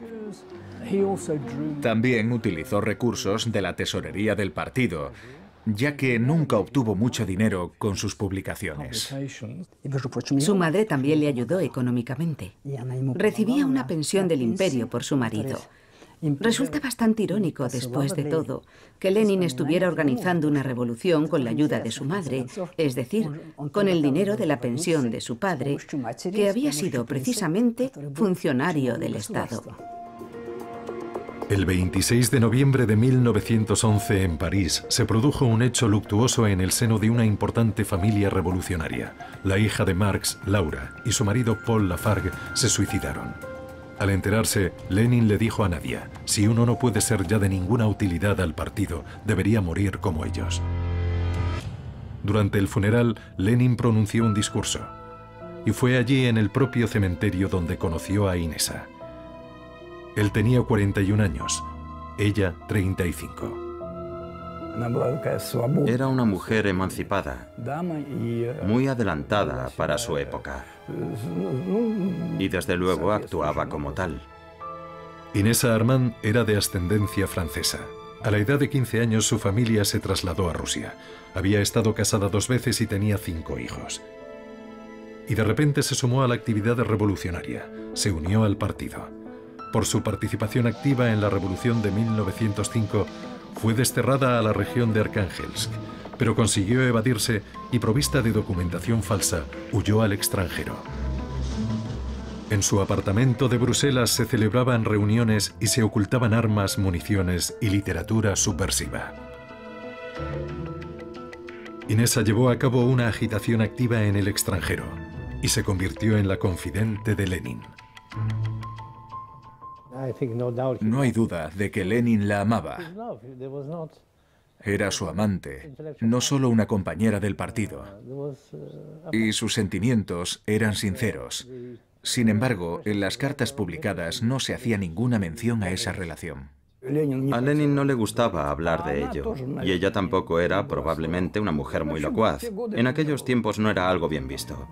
También utilizó recursos de la tesorería del partido, ya que nunca obtuvo mucho dinero con sus publicaciones. Su madre también le ayudó económicamente. Recibía una pensión del imperio por su marido. Resulta bastante irónico, después de todo, que Lenin estuviera organizando una revolución con la ayuda de su madre, es decir, con el dinero de la pensión de su padre, que había sido precisamente funcionario del Estado. El 26 de noviembre de 1911 en París se produjo un hecho luctuoso en el seno de una importante familia revolucionaria. La hija de Marx, Laura, y su marido Paul Lafargue se suicidaron. Al enterarse, Lenin le dijo a Nadia, si uno no puede ser ya de ninguna utilidad al partido, debería morir como ellos. Durante el funeral, Lenin pronunció un discurso. Y fue allí en el propio cementerio donde conoció a Inesa. Él tenía 41 años, ella 35. Era una mujer emancipada, muy adelantada para su época. Y desde luego actuaba como tal. Inesa Armand era de ascendencia francesa. A la edad de 15 años su familia se trasladó a Rusia. Había estado casada 2 veces y tenía 5 hijos. Y de repente se sumó a la actividad revolucionaria. Se unió al partido. Por su participación activa en la revolución de 1905, fue desterrada a la región de Archangelsk, pero consiguió evadirse y, provista de documentación falsa, huyó al extranjero. En su apartamento de Bruselas se celebraban reuniones y se ocultaban armas, municiones y literatura subversiva. Inesa llevó a cabo una agitación activa en el extranjero y se convirtió en la confidente de Lenin. No hay duda de que Lenin la amaba. Era su amante, no solo una compañera del partido. Y sus sentimientos eran sinceros. Sin embargo, en las cartas publicadas no se hacía ninguna mención a esa relación. A Lenin no le gustaba hablar de ello, y ella tampoco era probablemente una mujer muy locuaz. En aquellos tiempos no era algo bien visto.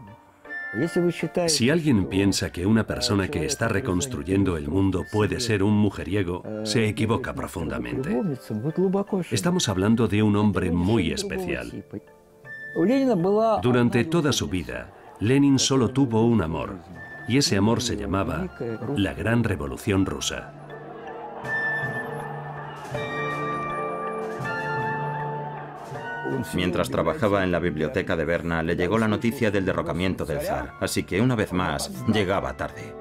Si alguien piensa que una persona que está reconstruyendo el mundo puede ser un mujeriego, se equivoca profundamente. Estamos hablando de un hombre muy especial. Durante toda su vida, Lenin solo tuvo un amor, y ese amor se llamaba la Gran Revolución Rusa. Mientras trabajaba en la biblioteca de Berna, le llegó la noticia del derrocamiento del zar, así que una vez más llegaba tarde.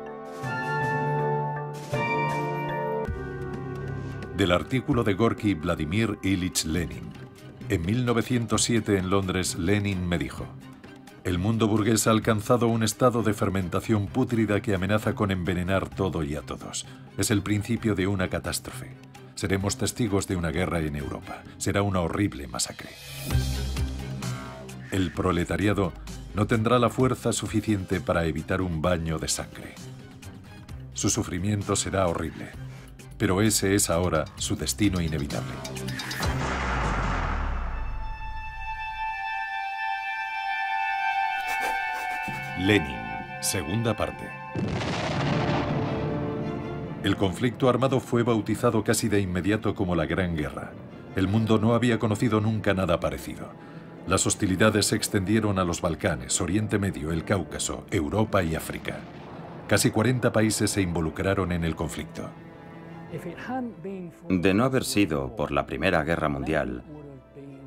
Del artículo de Gorky Vladimir Ilich Lenin. En 1907 en Londres, Lenin me dijo: el mundo burgués ha alcanzado un estado de fermentación pútrida que amenaza con envenenar todo y a todos. Es el principio de una catástrofe. Seremos testigos de una guerra en Europa. Será una horrible masacre. El proletariado no tendrá la fuerza suficiente para evitar un baño de sangre. Su sufrimiento será horrible, pero ese es ahora su destino inevitable. Lenin, segunda parte. El conflicto armado fue bautizado casi de inmediato como la Gran Guerra. El mundo no había conocido nunca nada parecido. Las hostilidades se extendieron a los Balcanes, Oriente Medio, el Cáucaso, Europa y África. Casi 40 países se involucraron en el conflicto. De no haber sido por la Primera Guerra Mundial,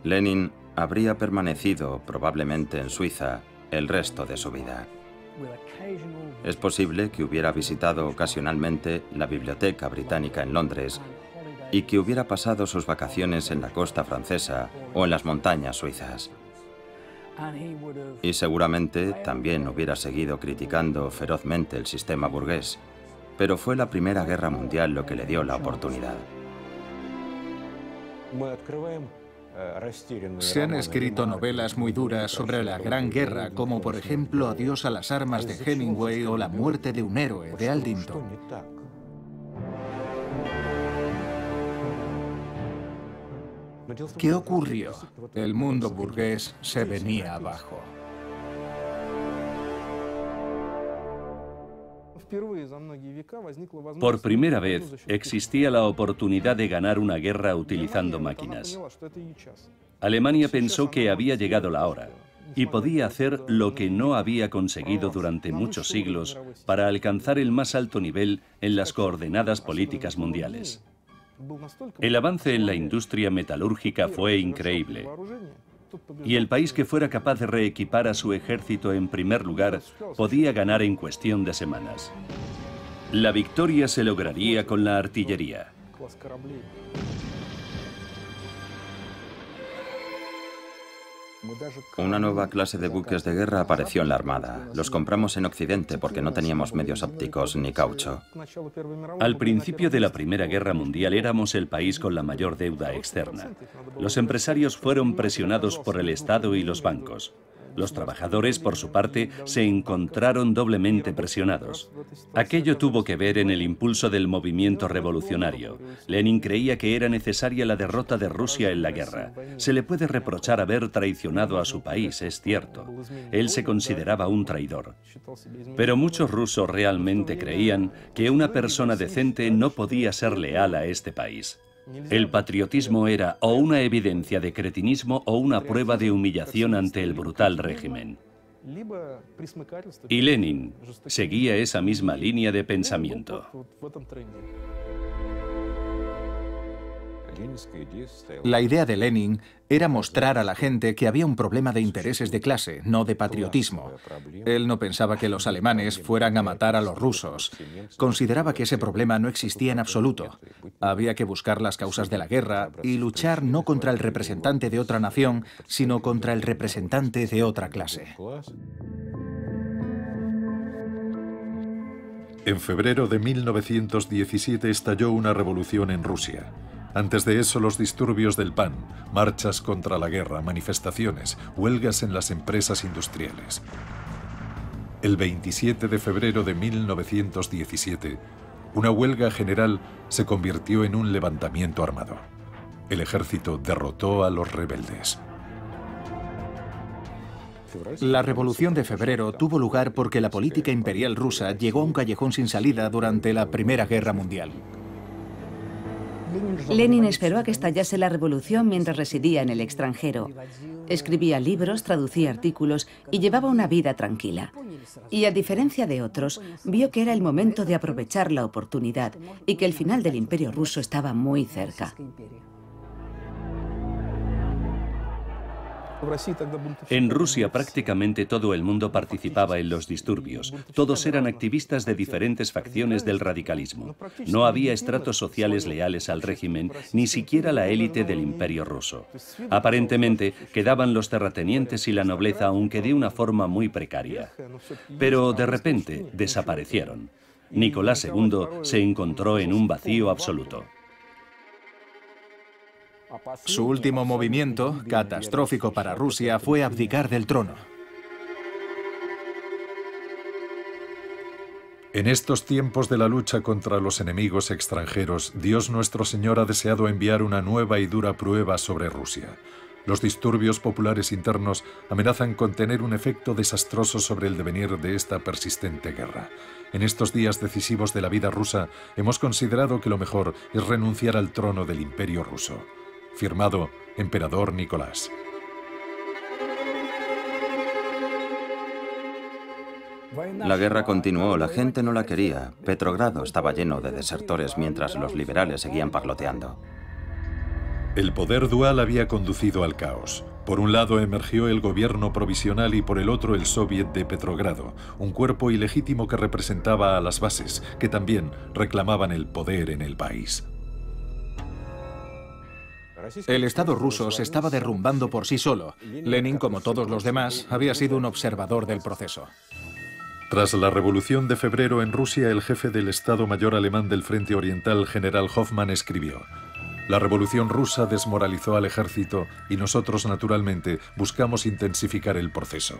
Lenin habría permanecido probablemente en Suiza el resto de su vida. Es posible que hubiera visitado ocasionalmente la Biblioteca Británica en Londres y que hubiera pasado sus vacaciones en la costa francesa o en las montañas suizas. Y seguramente también hubiera seguido criticando ferozmente el sistema burgués, pero fue la Primera Guerra Mundial lo que le dio la oportunidad. Se han escrito novelas muy duras sobre la Gran Guerra, como por ejemplo Adiós a las armas de Hemingway o La muerte de un héroe de Aldington. ¿Qué ocurrió? El mundo burgués se venía abajo. Por primera vez existía la oportunidad de ganar una guerra utilizando máquinas. Alemania pensó que había llegado la hora y podía hacer lo que no había conseguido durante muchos siglos para alcanzar el más alto nivel en las coordenadas políticas mundiales. El avance en la industria metalúrgica fue increíble. Y el país que fuera capaz de reequipar a su ejército en primer lugar podía ganar en cuestión de semanas. La victoria se lograría con la artillería. Una nueva clase de buques de guerra apareció en la Armada. Los compramos en Occidente porque no teníamos medios ópticos ni caucho. Al principio de la Primera Guerra Mundial éramos el país con la mayor deuda externa. Los empresarios fueron presionados por el Estado y los bancos. Los trabajadores, por su parte, se encontraron doblemente presionados. Aquello tuvo que ver en el impulso del movimiento revolucionario. Lenin creía que era necesaria la derrota de Rusia en la guerra. Se le puede reprochar haber traicionado a su país, es cierto. Él se consideraba un traidor. Pero muchos rusos realmente creían que una persona decente no podía ser leal a este país. El patriotismo era o una evidencia de cretinismo o una prueba de humillación ante el brutal régimen. Y Lenin seguía esa misma línea de pensamiento. La idea de Lenin era mostrar a la gente que había un problema de intereses de clase, no de patriotismo. Él no pensaba que los alemanes fueran a matar a los rusos. Consideraba que ese problema no existía en absoluto. Había que buscar las causas de la guerra y luchar no contra el representante de otra nación, sino contra el representante de otra clase. En febrero de 1917 estalló una revolución en Rusia. Antes de eso, los disturbios del PAN, marchas contra la guerra, manifestaciones, huelgas en las empresas industriales. El 27 de febrero de 1917, una huelga general se convirtió en un levantamiento armado. El ejército derrotó a los rebeldes. La Revolución de Febrero tuvo lugar porque la política imperial rusa llegó a un callejón sin salida durante la Primera Guerra Mundial. Lenin esperó a que estallase la revolución mientras residía en el extranjero. Escribía libros, traducía artículos y llevaba una vida tranquila. Y a diferencia de otros, vio que era el momento de aprovechar la oportunidad y que el final del Imperio ruso estaba muy cerca. En Rusia prácticamente todo el mundo participaba en los disturbios. Todos eran activistas de diferentes facciones del radicalismo. No había estratos sociales leales al régimen, ni siquiera la élite del Imperio ruso. Aparentemente quedaban los terratenientes y la nobleza, aunque de una forma muy precaria. Pero de repente desaparecieron. Nicolás II se encontró en un vacío absoluto. Su último movimiento, catastrófico para Rusia, fue abdicar del trono. En estos tiempos de la lucha contra los enemigos extranjeros, Dios nuestro Señor ha deseado enviar una nueva y dura prueba sobre Rusia. Los disturbios populares internos amenazan con tener un efecto desastroso sobre el devenir de esta persistente guerra. En estos días decisivos de la vida rusa, hemos considerado que lo mejor es renunciar al trono del Imperio ruso. Firmado, Emperador Nicolás. La guerra continuó, la gente no la quería. Petrogrado estaba lleno de desertores mientras los liberales seguían parloteando. El poder dual había conducido al caos. Por un lado emergió el gobierno provisional y por el otro el Soviet de Petrogrado, un cuerpo ilegítimo que representaba a las bases, que también reclamaban el poder en el país. El Estado ruso se estaba derrumbando por sí solo. Lenin, como todos los demás, había sido un observador del proceso. Tras la Revolución de Febrero en Rusia, el jefe del Estado Mayor alemán del Frente Oriental, general Hoffmann, escribió: «La Revolución rusa desmoralizó al ejército y nosotros, naturalmente, buscamos intensificar el proceso.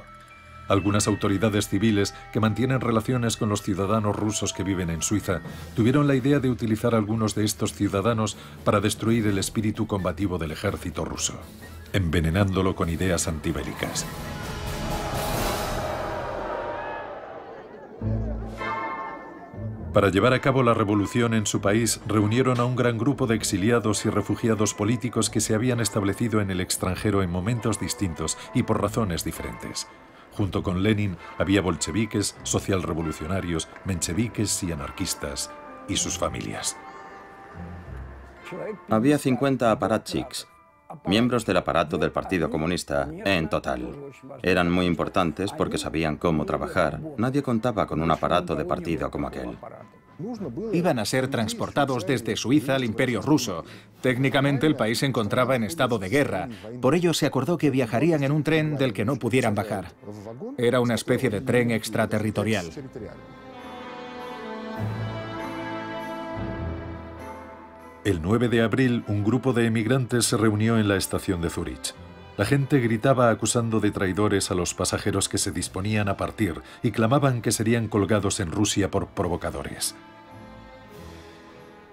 Algunas autoridades civiles que mantienen relaciones con los ciudadanos rusos que viven en Suiza tuvieron la idea de utilizar a algunos de estos ciudadanos para destruir el espíritu combativo del ejército ruso, envenenándolo con ideas antibélicas». Para llevar a cabo la revolución en su país, reunieron a un gran grupo de exiliados y refugiados políticos que se habían establecido en el extranjero en momentos distintos y por razones diferentes. Junto con Lenin había bolcheviques, socialrevolucionarios, mencheviques y anarquistas, y sus familias. Había 50 aparatchiks, miembros del aparato del Partido Comunista, en total. Eran muy importantes porque sabían cómo trabajar. Nadie contaba con un aparato de partido como aquel. Iban a ser transportados desde Suiza al Imperio Ruso. Técnicamente el país se encontraba en estado de guerra. Por ello se acordó que viajarían en un tren del que no pudieran bajar. Era una especie de tren extraterritorial. El 9 de abril, un grupo de emigrantes se reunió en la estación de Zúrich. La gente gritaba acusando de traidores a los pasajeros que se disponían a partir y clamaban que serían colgados en Rusia por provocadores.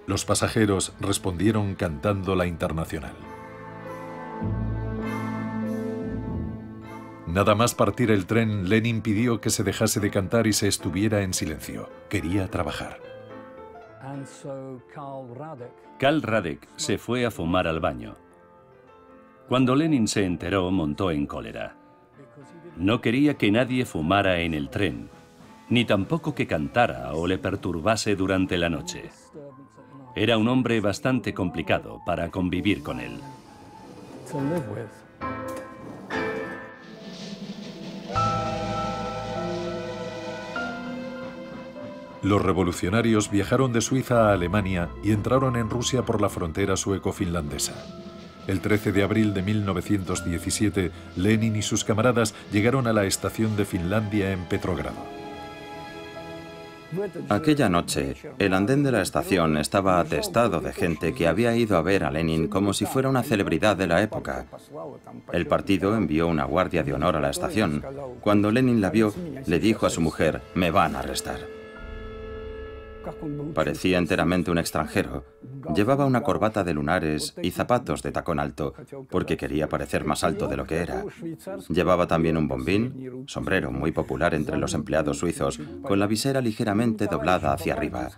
Los pasajeros respondieron cantando la Internacional. Nada más partir el tren, Lenin pidió que se dejase de cantar y se estuviera en silencio. Quería trabajar. Karl Radek se fue a fumar al baño. Cuando Lenin se enteró, montó en cólera. No quería que nadie fumara en el tren, ni tampoco que cantara o le perturbase durante la noche. Era un hombre bastante complicado para convivir con él. Los revolucionarios viajaron de Suiza a Alemania y entraron en Rusia por la frontera sueco-finlandesa. El 13 de abril de 1917, Lenin y sus camaradas llegaron a la estación de Finlandia en Petrogrado. Aquella noche, el andén de la estación estaba atestado de gente que había ido a ver a Lenin como si fuera una celebridad de la época. El partido envió una guardia de honor a la estación. Cuando Lenin la vio, le dijo a su mujer: «Me van a arrestar». Parecía enteramente un extranjero. Llevaba una corbata de lunares y zapatos de tacón alto, porque quería parecer más alto de lo que era. Llevaba también un bombín, sombrero muy popular entre los empleados suizos, con la visera ligeramente doblada hacia arriba.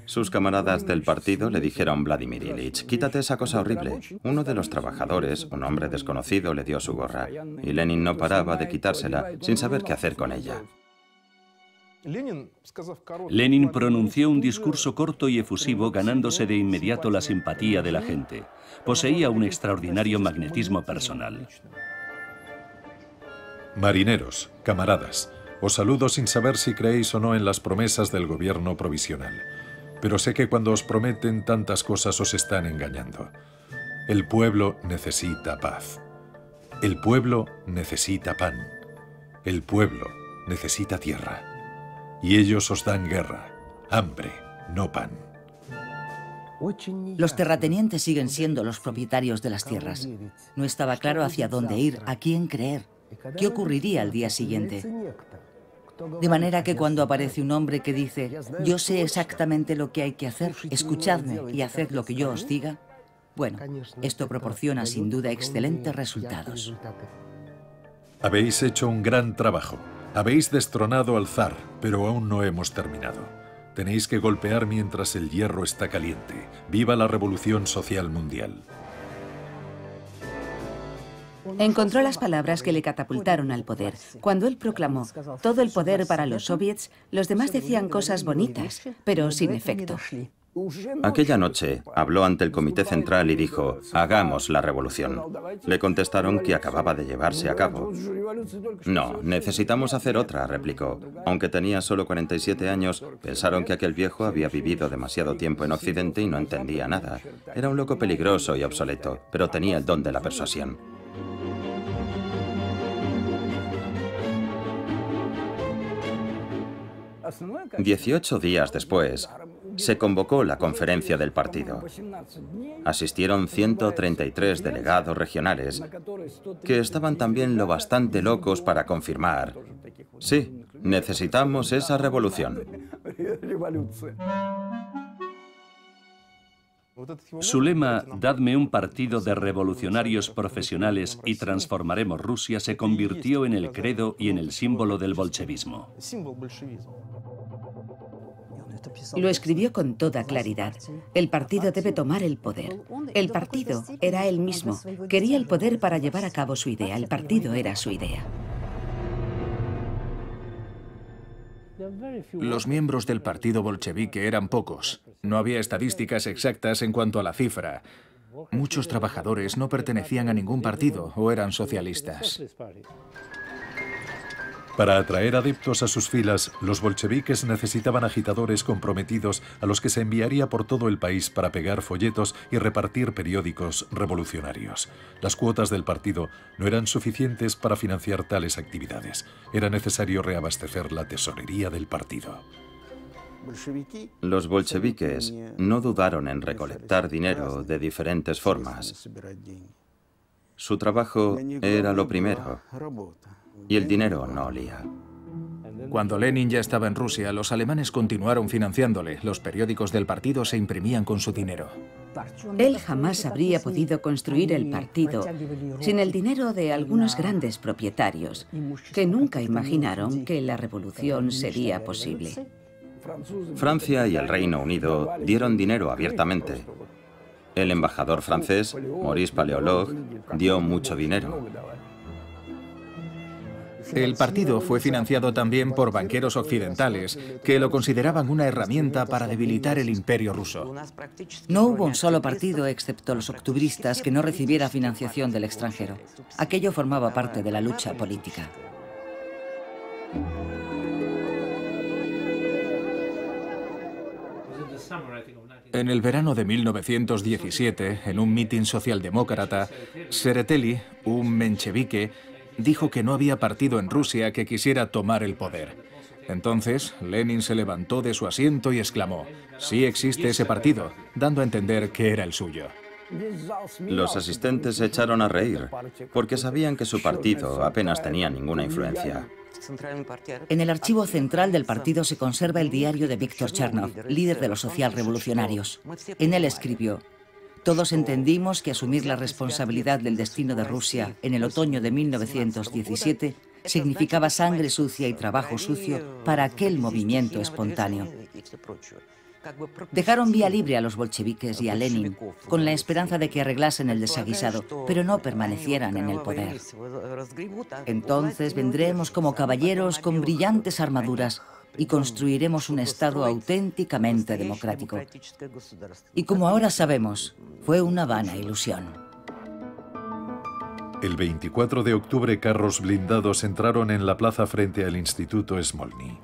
Sus camaradas del partido le dijeron: «Vladimir Ilich, quítate esa cosa horrible». Uno de los trabajadores, un hombre desconocido, le dio su gorra, y Lenin no paraba de quitársela sin saber qué hacer con ella. Lenin pronunció un discurso corto y efusivo, ganándose de inmediato la simpatía de la gente. Poseía un extraordinario magnetismo personal. Marineros, camaradas, os saludo sin saber si creéis o no en las promesas del gobierno provisional. Pero sé que cuando os prometen tantas cosas os están engañando. El pueblo necesita paz. El pueblo necesita pan. El pueblo necesita tierra. Y ellos os dan guerra, hambre, no pan. Los terratenientes siguen siendo los propietarios de las tierras. No estaba claro hacia dónde ir, a quién creer, qué ocurriría al día siguiente. De manera que cuando aparece un hombre que dice: «Yo sé exactamente lo que hay que hacer, escuchadme y haced lo que yo os diga», bueno, esto proporciona sin duda excelentes resultados. Habéis hecho un gran trabajo. Habéis destronado al zar, pero aún no hemos terminado. Tenéis que golpear mientras el hierro está caliente. ¡Viva la revolución social mundial! Encontró las palabras que le catapultaron al poder. Cuando él proclamó todo el poder para los soviets, los demás decían cosas bonitas, pero sin efecto. Aquella noche habló ante el Comité Central y dijo: «Hagamos la revolución». Le contestaron que acababa de llevarse a cabo. «No, necesitamos hacer otra», replicó. Aunque tenía solo 47 años, pensaron que aquel viejo había vivido demasiado tiempo en Occidente y no entendía nada. Era un loco peligroso y obsoleto, pero tenía el don de la persuasión. «18 días después, se convocó la conferencia del partido. Asistieron 133 delegados regionales, que estaban también lo bastante locos para confirmar: «Sí, necesitamos esa revolución». Su lema, «Dadme un partido de revolucionarios profesionales y transformaremos Rusia», se convirtió en el credo y en el símbolo del bolchevismo. Lo escribió con toda claridad. El partido debe tomar el poder. El partido era él mismo. Quería el poder para llevar a cabo su idea. El partido era su idea. Los miembros del partido bolchevique eran pocos. No había estadísticas exactas en cuanto a la cifra. Muchos trabajadores no pertenecían a ningún partido o eran socialistas. Para atraer adeptos a sus filas, los bolcheviques necesitaban agitadores comprometidos a los que se enviaría por todo el país para pegar folletos y repartir periódicos revolucionarios. Las cuotas del partido no eran suficientes para financiar tales actividades. Era necesario reabastecer la tesorería del partido. Los bolcheviques no dudaron en recolectar dinero de diferentes formas. Su trabajo era lo primero. Y el dinero no olía. Cuando Lenin ya estaba en Rusia, los alemanes continuaron financiándole. Los periódicos del partido se imprimían con su dinero. Él jamás habría podido construir el partido sin el dinero de algunos grandes propietarios que nunca imaginaron que la revolución sería posible. Francia y el Reino Unido dieron dinero abiertamente. El embajador francés, Maurice Paléologue, dio mucho dinero. El partido fue financiado también por banqueros occidentales que lo consideraban una herramienta para debilitar el imperio ruso. No hubo un solo partido, excepto los octubristas, que no recibiera financiación del extranjero. Aquello formaba parte de la lucha política. En el verano de 1917, en un mitin socialdemócrata, Tsereteli, un menchevique, dijo que no había partido en Rusia que quisiera tomar el poder. Entonces, Lenin se levantó de su asiento y exclamó: «Sí existe ese partido», dando a entender que era el suyo. Los asistentes se echaron a reír, porque sabían que su partido apenas tenía ninguna influencia. En el archivo central del partido se conserva el diario de Víctor Chernov, líder de los socialrevolucionarios. En él escribió: «Todos entendimos que asumir la responsabilidad del destino de Rusia en el otoño de 1917 significaba sangre sucia y trabajo sucio para aquel movimiento espontáneo». Dejaron vía libre a los bolcheviques y a Lenin con la esperanza de que arreglasen el desaguisado, pero no permanecieran en el poder. Entonces vendremos como caballeros con brillantes armaduras y construiremos un Estado auténticamente democrático. Y como ahora sabemos, fue una vana ilusión. El 24 de octubre, carros blindados entraron en la plaza frente al Instituto Smolny.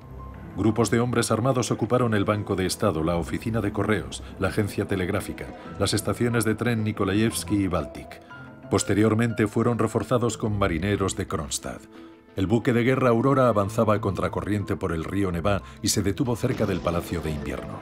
Grupos de hombres armados ocuparon el Banco de Estado, la oficina de correos, la agencia telegráfica, las estaciones de tren Nikolayevsky y Baltic. Posteriormente fueron reforzados con marineros de Kronstadt. El buque de guerra Aurora avanzaba a contracorriente por el río Nevá y se detuvo cerca del Palacio de Invierno.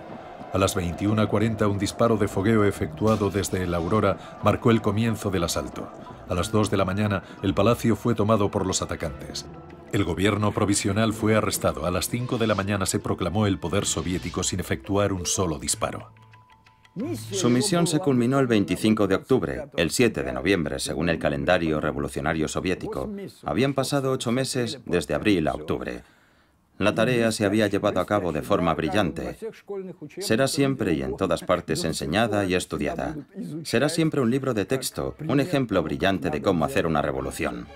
A las 21:40 un disparo de fogueo efectuado desde el Aurora marcó el comienzo del asalto. A las 2 de la mañana el palacio fue tomado por los atacantes. El gobierno provisional fue arrestado. A las 5 de la mañana se proclamó el poder soviético sin efectuar un solo disparo. Su misión se culminó el 25 de octubre. El 7 de noviembre, según el calendario revolucionario soviético, habían pasado 8 meses desde abril a octubre. La tarea se había llevado a cabo de forma brillante. Será siempre y en todas partes enseñada y estudiada. Será siempre un libro de texto, un ejemplo brillante de cómo hacer una revolución.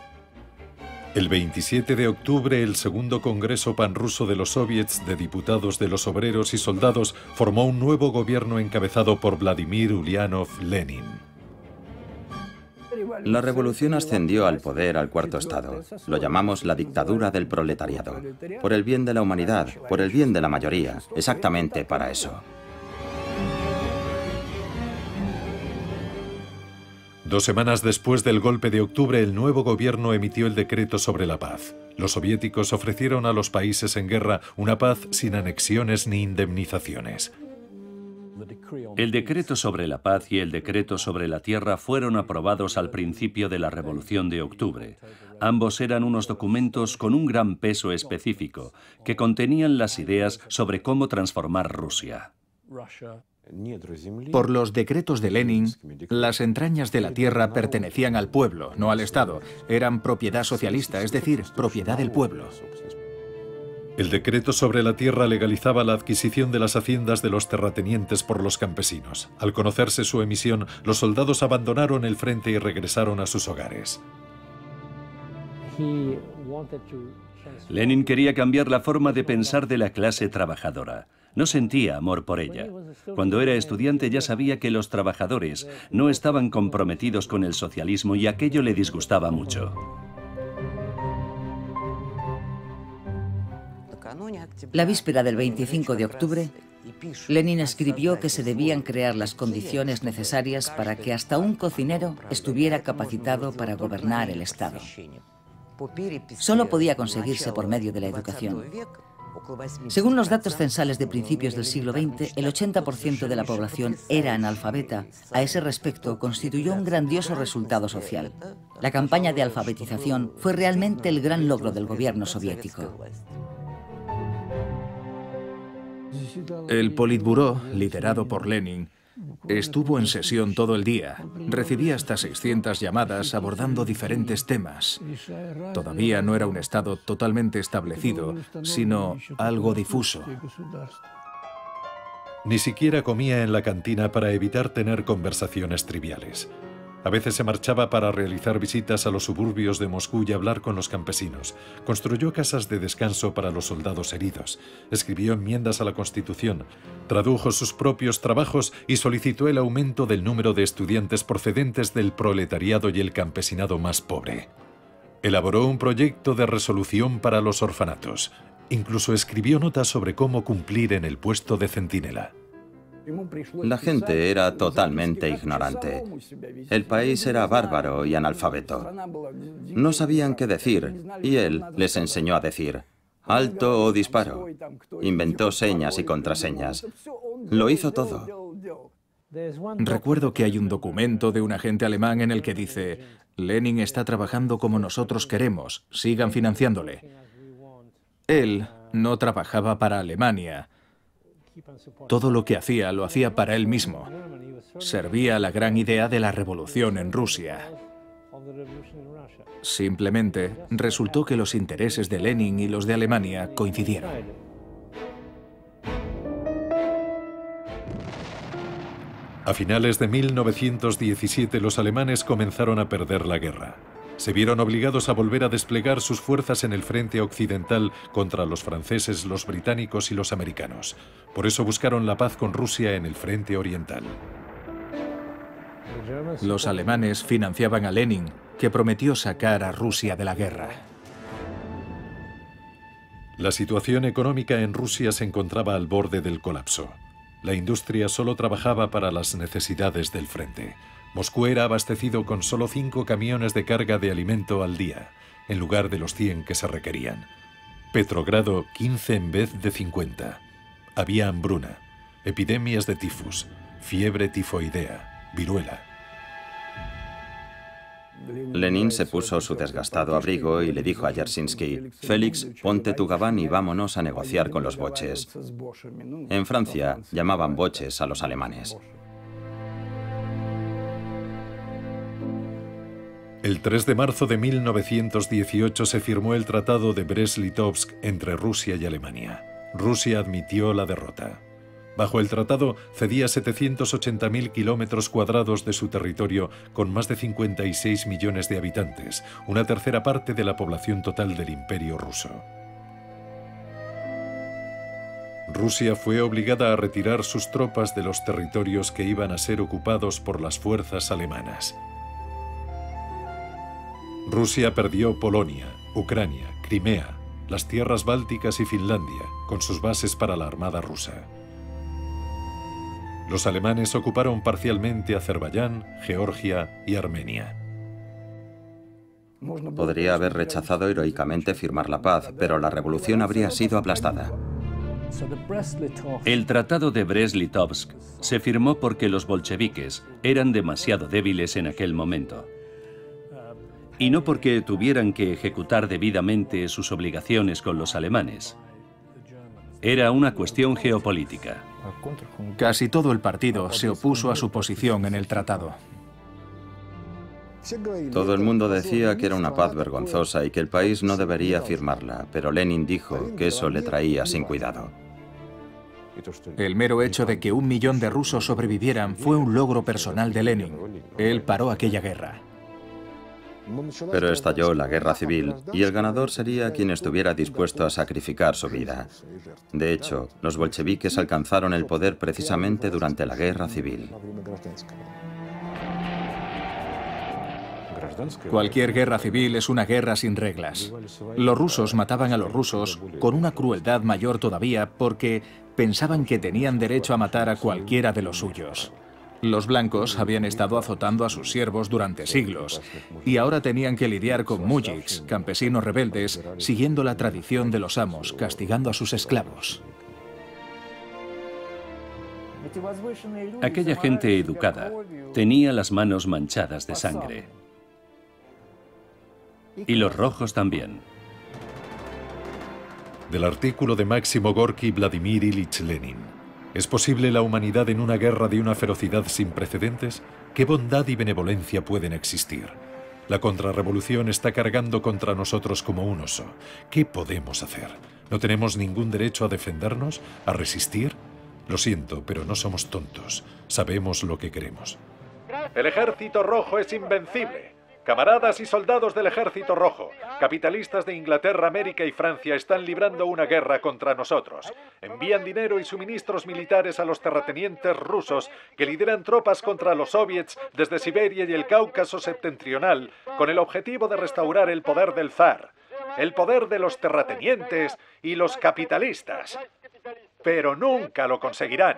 El 27 de octubre, el segundo Congreso Panruso de los Soviets de Diputados de los Obreros y Soldados formó un nuevo gobierno encabezado por Vladimir Ulyanov Lenin. La revolución ascendió al poder al cuarto estado. Lo llamamos la dictadura del proletariado. Por el bien de la humanidad, por el bien de la mayoría, exactamente para eso. 2 semanas después del golpe de octubre, el nuevo gobierno emitió el decreto sobre la paz. Los soviéticos ofrecieron a los países en guerra una paz sin anexiones ni indemnizaciones. El decreto sobre la paz y el decreto sobre la tierra fueron aprobados al principio de la Revolución de Octubre. Ambos eran unos documentos con un gran peso específico, que contenían las ideas sobre cómo transformar Rusia. Por los decretos de Lenin, las entrañas de la tierra pertenecían al pueblo, no al Estado. Eran propiedad socialista, es decir, propiedad del pueblo. El decreto sobre la tierra legalizaba la adquisición de las haciendas de los terratenientes por los campesinos. Al conocerse su emisión, los soldados abandonaron el frente y regresaron a sus hogares. Lenin quería cambiar la forma de pensar de la clase trabajadora. No sentía amor por ella. Cuando era estudiante ya sabía que los trabajadores no estaban comprometidos con el socialismo y aquello le disgustaba mucho. La víspera del 25 de octubre, Lenin escribió que se debían crear las condiciones necesarias para que hasta un cocinero estuviera capacitado para gobernar el Estado. Solo podía conseguirse por medio de la educación. Según los datos censales de principios del siglo XX, el 80% de la población era analfabeta. A ese respecto, constituyó un grandioso resultado social. La campaña de alfabetización fue realmente el gran logro del gobierno soviético. El Politburó, liderado por Lenin, estuvo en sesión todo el día. Recibía hasta 600 llamadas abordando diferentes temas. Todavía no era un Estado totalmente establecido, sino algo difuso. Ni siquiera comía en la cantina para evitar tener conversaciones triviales. A veces se marchaba para realizar visitas a los suburbios de Moscú y hablar con los campesinos. Construyó casas de descanso para los soldados heridos. Escribió enmiendas a la Constitución. Tradujo sus propios trabajos y solicitó el aumento del número de estudiantes procedentes del proletariado y el campesinado más pobre. Elaboró un proyecto de resolución para los orfanatos. Incluso escribió notas sobre cómo cumplir en el puesto de centinela. La gente era totalmente ignorante. El país era bárbaro y analfabeto. No sabían qué decir, y él les enseñó a decir alto o disparo. Inventó señas y contraseñas. Lo hizo todo. Recuerdo que hay un documento de un agente alemán en el que dice: Lenin está trabajando como nosotros queremos, sigan financiándole. Él no trabajaba para Alemania. Todo lo que hacía, lo hacía para él mismo. Servía a la gran idea de la revolución en Rusia. Simplemente resultó que los intereses de Lenin y los de Alemania coincidieron. A finales de 1917 los alemanes comenzaron a perder la guerra. Se vieron obligados a volver a desplegar sus fuerzas en el frente occidental contra los franceses, los británicos y los americanos. Por eso buscaron la paz con Rusia en el frente oriental. Los alemanes financiaban a Lenin, que prometió sacar a Rusia de la guerra. La situación económica en Rusia se encontraba al borde del colapso. La industria solo trabajaba para las necesidades del frente. Moscú era abastecido con solo 5 camiones de carga de alimento al día, en lugar de los 100 que se requerían. Petrogrado, 15 en vez de 50. Había hambruna, epidemias de tifus, fiebre tifoidea, viruela. Lenin se puso su desgastado abrigo y le dijo a Yersinsky: Félix, ponte tu gabán y vámonos a negociar con los boches. En Francia llamaban boches a los alemanes. El 3 de marzo de 1918 se firmó el Tratado de Brest-Litovsk entre Rusia y Alemania. Rusia admitió la derrota. Bajo el tratado cedía 780.000 kilómetros cuadrados de su territorio con más de 56 millones de habitantes, una tercera parte de la población total del Imperio ruso. Rusia fue obligada a retirar sus tropas de los territorios que iban a ser ocupados por las fuerzas alemanas. Rusia perdió Polonia, Ucrania, Crimea, las tierras bálticas y Finlandia, con sus bases para la armada rusa. Los alemanes ocuparon parcialmente Azerbaiyán, Georgia y Armenia. Podría haber rechazado heroicamente firmar la paz, pero la revolución habría sido aplastada. El Tratado de Brest-Litovsk se firmó porque los bolcheviques eran demasiado débiles en aquel momento. Y no porque tuvieran que ejecutar debidamente sus obligaciones con los alemanes. Era una cuestión geopolítica. Casi todo el partido se opuso a su posición en el tratado. Todo el mundo decía que era una paz vergonzosa y que el país no debería firmarla, pero Lenin dijo que eso le traía sin cuidado. El mero hecho de que 1 millón de rusos sobrevivieran fue un logro personal de Lenin. Él paró aquella guerra. Pero estalló la guerra civil y el ganador sería quien estuviera dispuesto a sacrificar su vida. De hecho, los bolcheviques alcanzaron el poder precisamente durante la guerra civil. Cualquier guerra civil es una guerra sin reglas. Los rusos mataban a los rusos con una crueldad mayor todavía porque pensaban que tenían derecho a matar a cualquiera de los suyos. Los blancos habían estado azotando a sus siervos durante siglos y ahora tenían que lidiar con mujiks, campesinos rebeldes, siguiendo la tradición de los amos, castigando a sus esclavos. Aquella gente educada tenía las manos manchadas de sangre. Y los rojos también. Del artículo de Máximo Gorki y Vladimir Ilich Lenin. ¿Es posible la humanidad en una guerra de una ferocidad sin precedentes? ¿Qué bondad y benevolencia pueden existir? La contrarrevolución está cargando contra nosotros como un oso. ¿Qué podemos hacer? ¿No tenemos ningún derecho a defendernos? ¿A resistir? Lo siento, pero no somos tontos. Sabemos lo que queremos. El Ejército Rojo es invencible. Camaradas y soldados del Ejército Rojo, capitalistas de Inglaterra, América y Francia están librando una guerra contra nosotros. Envían dinero y suministros militares a los terratenientes rusos que lideran tropas contra los soviets desde Siberia y el Cáucaso septentrional con el objetivo de restaurar el poder del zar, el poder de los terratenientes y los capitalistas. Pero nunca lo conseguirán.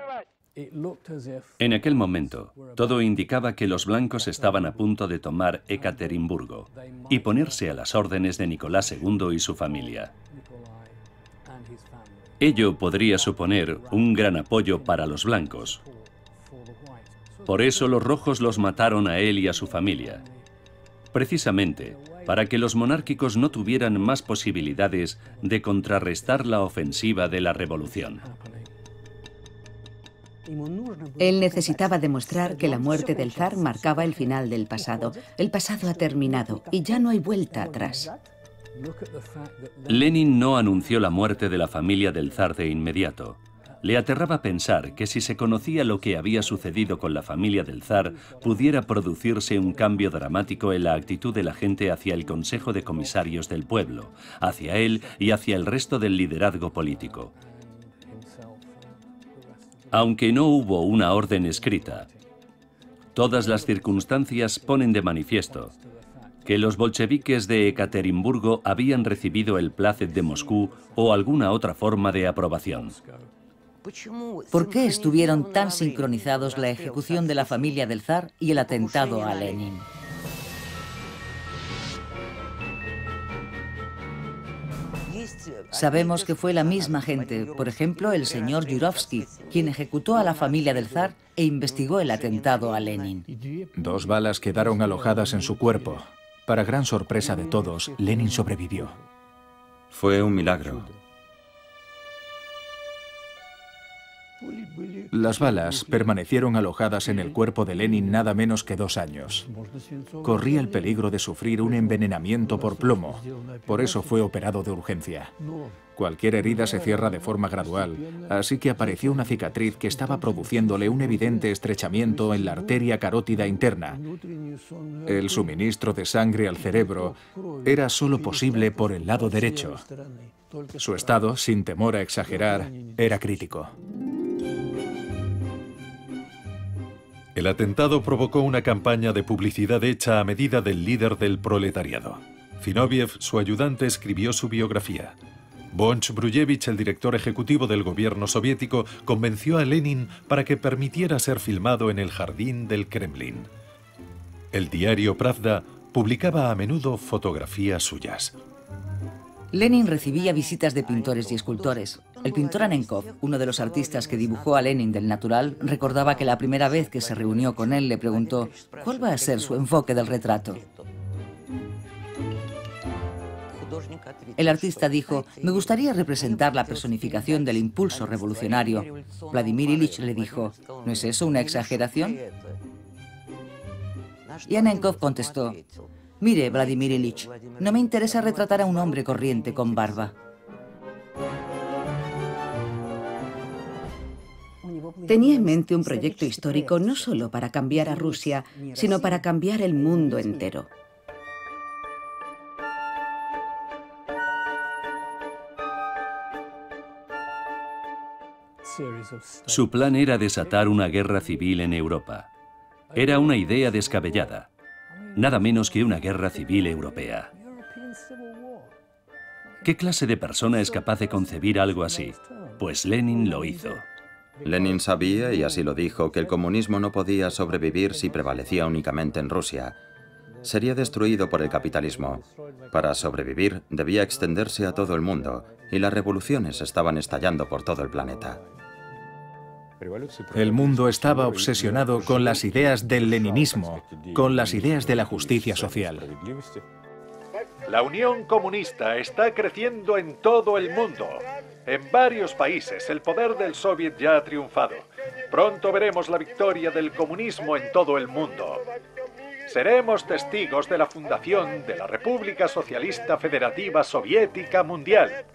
En aquel momento, todo indicaba que los blancos estaban a punto de tomar Ekaterimburgo y ponerse a las órdenes de Nicolás II y su familia. Ello podría suponer un gran apoyo para los blancos. Por eso los rojos los mataron a él y a su familia, precisamente para que los monárquicos no tuvieran más posibilidades de contrarrestar la ofensiva de la revolución. Él necesitaba demostrar que la muerte del zar marcaba el final del pasado. El pasado ha terminado y ya no hay vuelta atrás. Lenin no anunció la muerte de la familia del zar de inmediato. Le aterraba pensar que si se conocía lo que había sucedido con la familia del zar, pudiera producirse un cambio dramático en la actitud de la gente hacia el Consejo de Comisarios del Pueblo, hacia él y hacia el resto del liderazgo político. Aunque no hubo una orden escrita, todas las circunstancias ponen de manifiesto que los bolcheviques de Ekaterimburgo habían recibido el plácet de Moscú o alguna otra forma de aprobación. ¿Por qué estuvieron tan sincronizados la ejecución de la familia del zar y el atentado a Lenin? Sabemos que fue la misma gente, por ejemplo, el señor Yurovsky, quien ejecutó a la familia del zar e investigó el atentado a Lenin. 2 balas quedaron alojadas en su cuerpo. Para gran sorpresa de todos, Lenin sobrevivió. Fue un milagro. Las balas permanecieron alojadas en el cuerpo de Lenin nada menos que 2 años. Corría el peligro de sufrir un envenenamiento por plomo. Por eso fue operado de urgencia. Cualquier herida se cierra de forma gradual, así que apareció una cicatriz que estaba produciéndole un evidente estrechamiento en la arteria carótida interna. El suministro de sangre al cerebro era solo posible por el lado derecho. Su estado, sin temor a exagerar, era crítico. El atentado provocó una campaña de publicidad hecha a medida del líder del proletariado. Zinoviev, su ayudante, escribió su biografía. Bonch Brujevich, el director ejecutivo del gobierno soviético, convenció a Lenin para que permitiera ser filmado en el jardín del Kremlin. El diario Pravda publicaba a menudo fotografías suyas. Lenin recibía visitas de pintores y escultores. El pintor Anenkov, uno de los artistas que dibujó a Lenin del natural, recordaba que la primera vez que se reunió con él le preguntó ¿cuál va a ser su enfoque del retrato? El artista dijo, me gustaría representar la personificación del impulso revolucionario. Vladimir Ilich le dijo, ¿no es eso una exageración? Y Anenkov contestó: mire, Vladimir Ilich, no me interesa retratar a un hombre corriente con barba. Tenía en mente un proyecto histórico no solo para cambiar a Rusia, sino para cambiar el mundo entero. Su plan era desatar una guerra civil en Europa. Era una idea descabellada, nada menos que una guerra civil europea. ¿Qué clase de persona es capaz de concebir algo así? Pues Lenin lo hizo. Lenin sabía, y así lo dijo, que el comunismo no podía sobrevivir si prevalecía únicamente en Rusia. Sería destruido por el capitalismo. Para sobrevivir, debía extenderse a todo el mundo, y las revoluciones estaban estallando por todo el planeta. El mundo estaba obsesionado con las ideas del leninismo, con las ideas de la justicia social. La Unión Comunista está creciendo en todo el mundo. En varios países el poder del Soviet ya ha triunfado. Pronto veremos la victoria del comunismo en todo el mundo. Seremos testigos de la fundación de la República Socialista Federativa Soviética Mundial.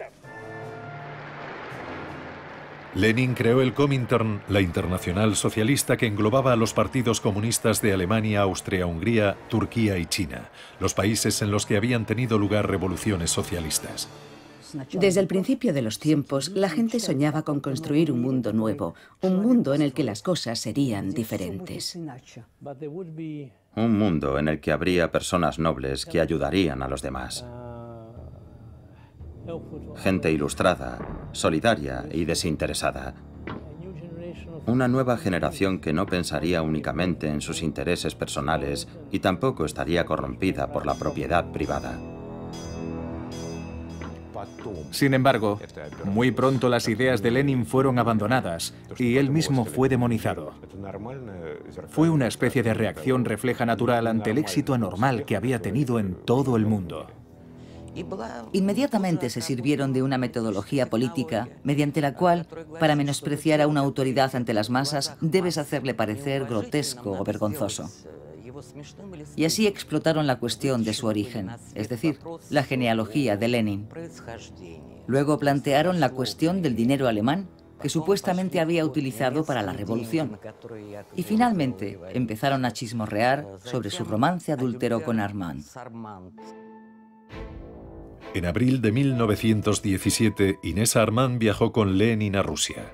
Lenin creó el Comintern, la internacional socialista que englobaba a los partidos comunistas de Alemania, Austria-Hungría, Turquía y China, los países en los que habían tenido lugar revoluciones socialistas. Desde el principio de los tiempos, la gente soñaba con construir un mundo nuevo, un mundo en el que las cosas serían diferentes. Un mundo en el que habría personas nobles que ayudarían a los demás. Gente ilustrada, solidaria y desinteresada. Una nueva generación que no pensaría únicamente en sus intereses personales y tampoco estaría corrompida por la propiedad privada. Sin embargo, muy pronto las ideas de Lenin fueron abandonadas y él mismo fue demonizado. Fue una especie de reacción refleja natural ante el éxito anormal que había tenido en todo el mundo. Inmediatamente se sirvieron de una metodología política mediante la cual, para menospreciar a una autoridad ante las masas, debes hacerle parecer grotesco o vergonzoso. Y así explotaron la cuestión de su origen, es decir, la genealogía de Lenin. Luego plantearon la cuestión del dinero alemán que supuestamente había utilizado para la revolución. Y finalmente empezaron a chismorrear sobre su romance adúltero con Armand. En abril de 1917, Inés Armand viajó con Lenin a Rusia.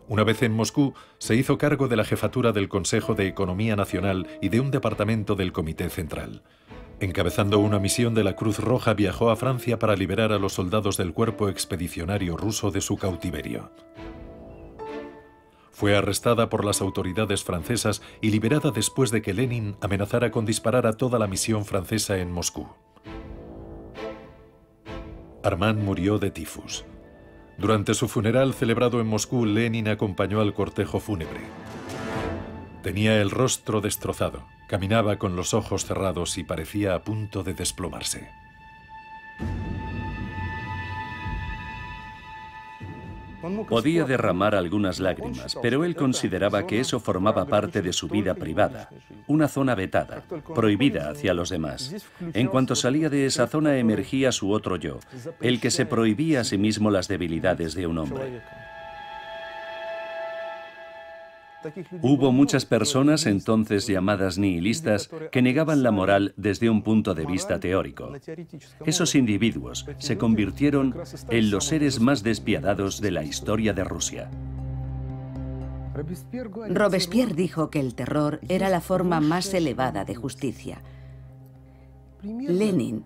Una vez en Moscú, se hizo cargo de la jefatura del Consejo de Economía Nacional y de un departamento del Comité Central. Encabezando una misión de la Cruz Roja, viajó a Francia para liberar a los soldados del cuerpo expedicionario ruso de su cautiverio. Fue arrestada por las autoridades francesas y liberada después de que Lenin amenazara con disparar a toda la misión francesa en Moscú. Armand murió de tifus. Durante su funeral celebrado en Moscú, Lenin acompañó al cortejo fúnebre. Tenía el rostro destrozado, caminaba con los ojos cerrados y parecía a punto de desplomarse. Podía derramar algunas lágrimas, pero él consideraba que eso formaba parte de su vida privada, una zona vetada, prohibida hacia los demás. En cuanto salía de esa zona emergía su otro yo, el que se prohibía a sí mismo las debilidades de un hombre. Hubo muchas personas, entonces llamadas nihilistas, que negaban la moral desde un punto de vista teórico. Esos individuos se convirtieron en los seres más despiadados de la historia de Rusia. Robespierre dijo que el terror era la forma más elevada de justicia. Lenin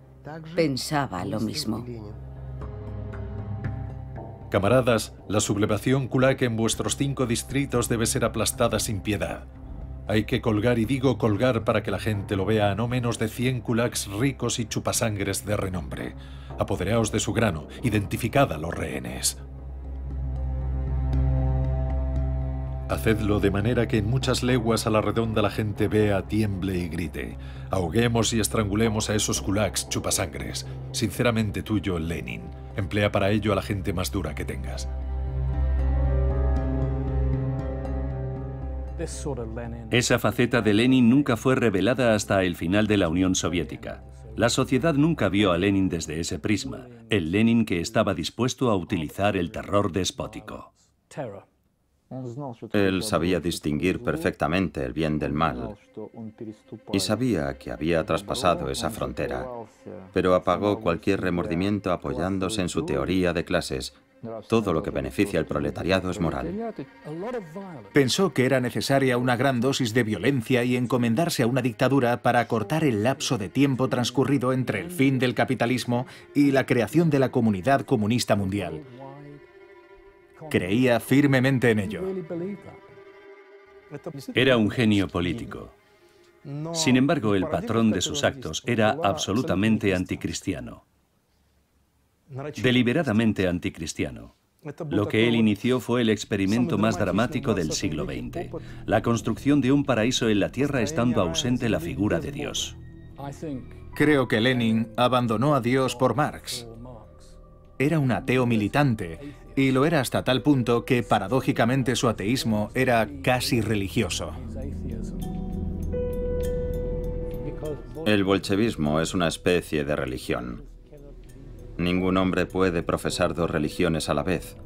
pensaba lo mismo. Camaradas, la sublevación kulak en vuestros 5 distritos debe ser aplastada sin piedad. Hay que colgar, y digo colgar para que la gente lo vea, a no menos de 100 kulaks ricos y chupasangres de renombre. Apoderaos de su grano, identificad a los rehenes. Hacedlo de manera que en muchas leguas a la redonda la gente vea, tiemble y grite. Ahoguemos y estrangulemos a esos kulaks chupasangres. Sinceramente tuyo, Lenin. Emplea para ello a la gente más dura que tengas. Esa faceta de Lenin nunca fue revelada hasta el final de la Unión Soviética. La sociedad nunca vio a Lenin desde ese prisma, el Lenin que estaba dispuesto a utilizar el terror despótico. Él sabía distinguir perfectamente el bien del mal y sabía que había traspasado esa frontera, pero apagó cualquier remordimiento apoyándose en su teoría de clases. Todo lo que beneficia al proletariado es moral. Pensó que era necesaria una gran dosis de violencia y encomendarse a una dictadura para acortar el lapso de tiempo transcurrido entre el fin del capitalismo y la creación de la Comunidad Comunista Mundial. Creía firmemente en ello. Era un genio político. Sin embargo, el patrón de sus actos era absolutamente anticristiano. Deliberadamente anticristiano. Lo que él inició fue el experimento más dramático del siglo XX, la construcción de un paraíso en la tierra estando ausente la figura de Dios. Creo que Lenin abandonó a Dios por Marx. Era un ateo militante, y lo era hasta tal punto que paradójicamente su ateísmo era casi religioso. El bolchevismo es una especie de religión. Ningún hombre puede profesar dos religiones a la vez.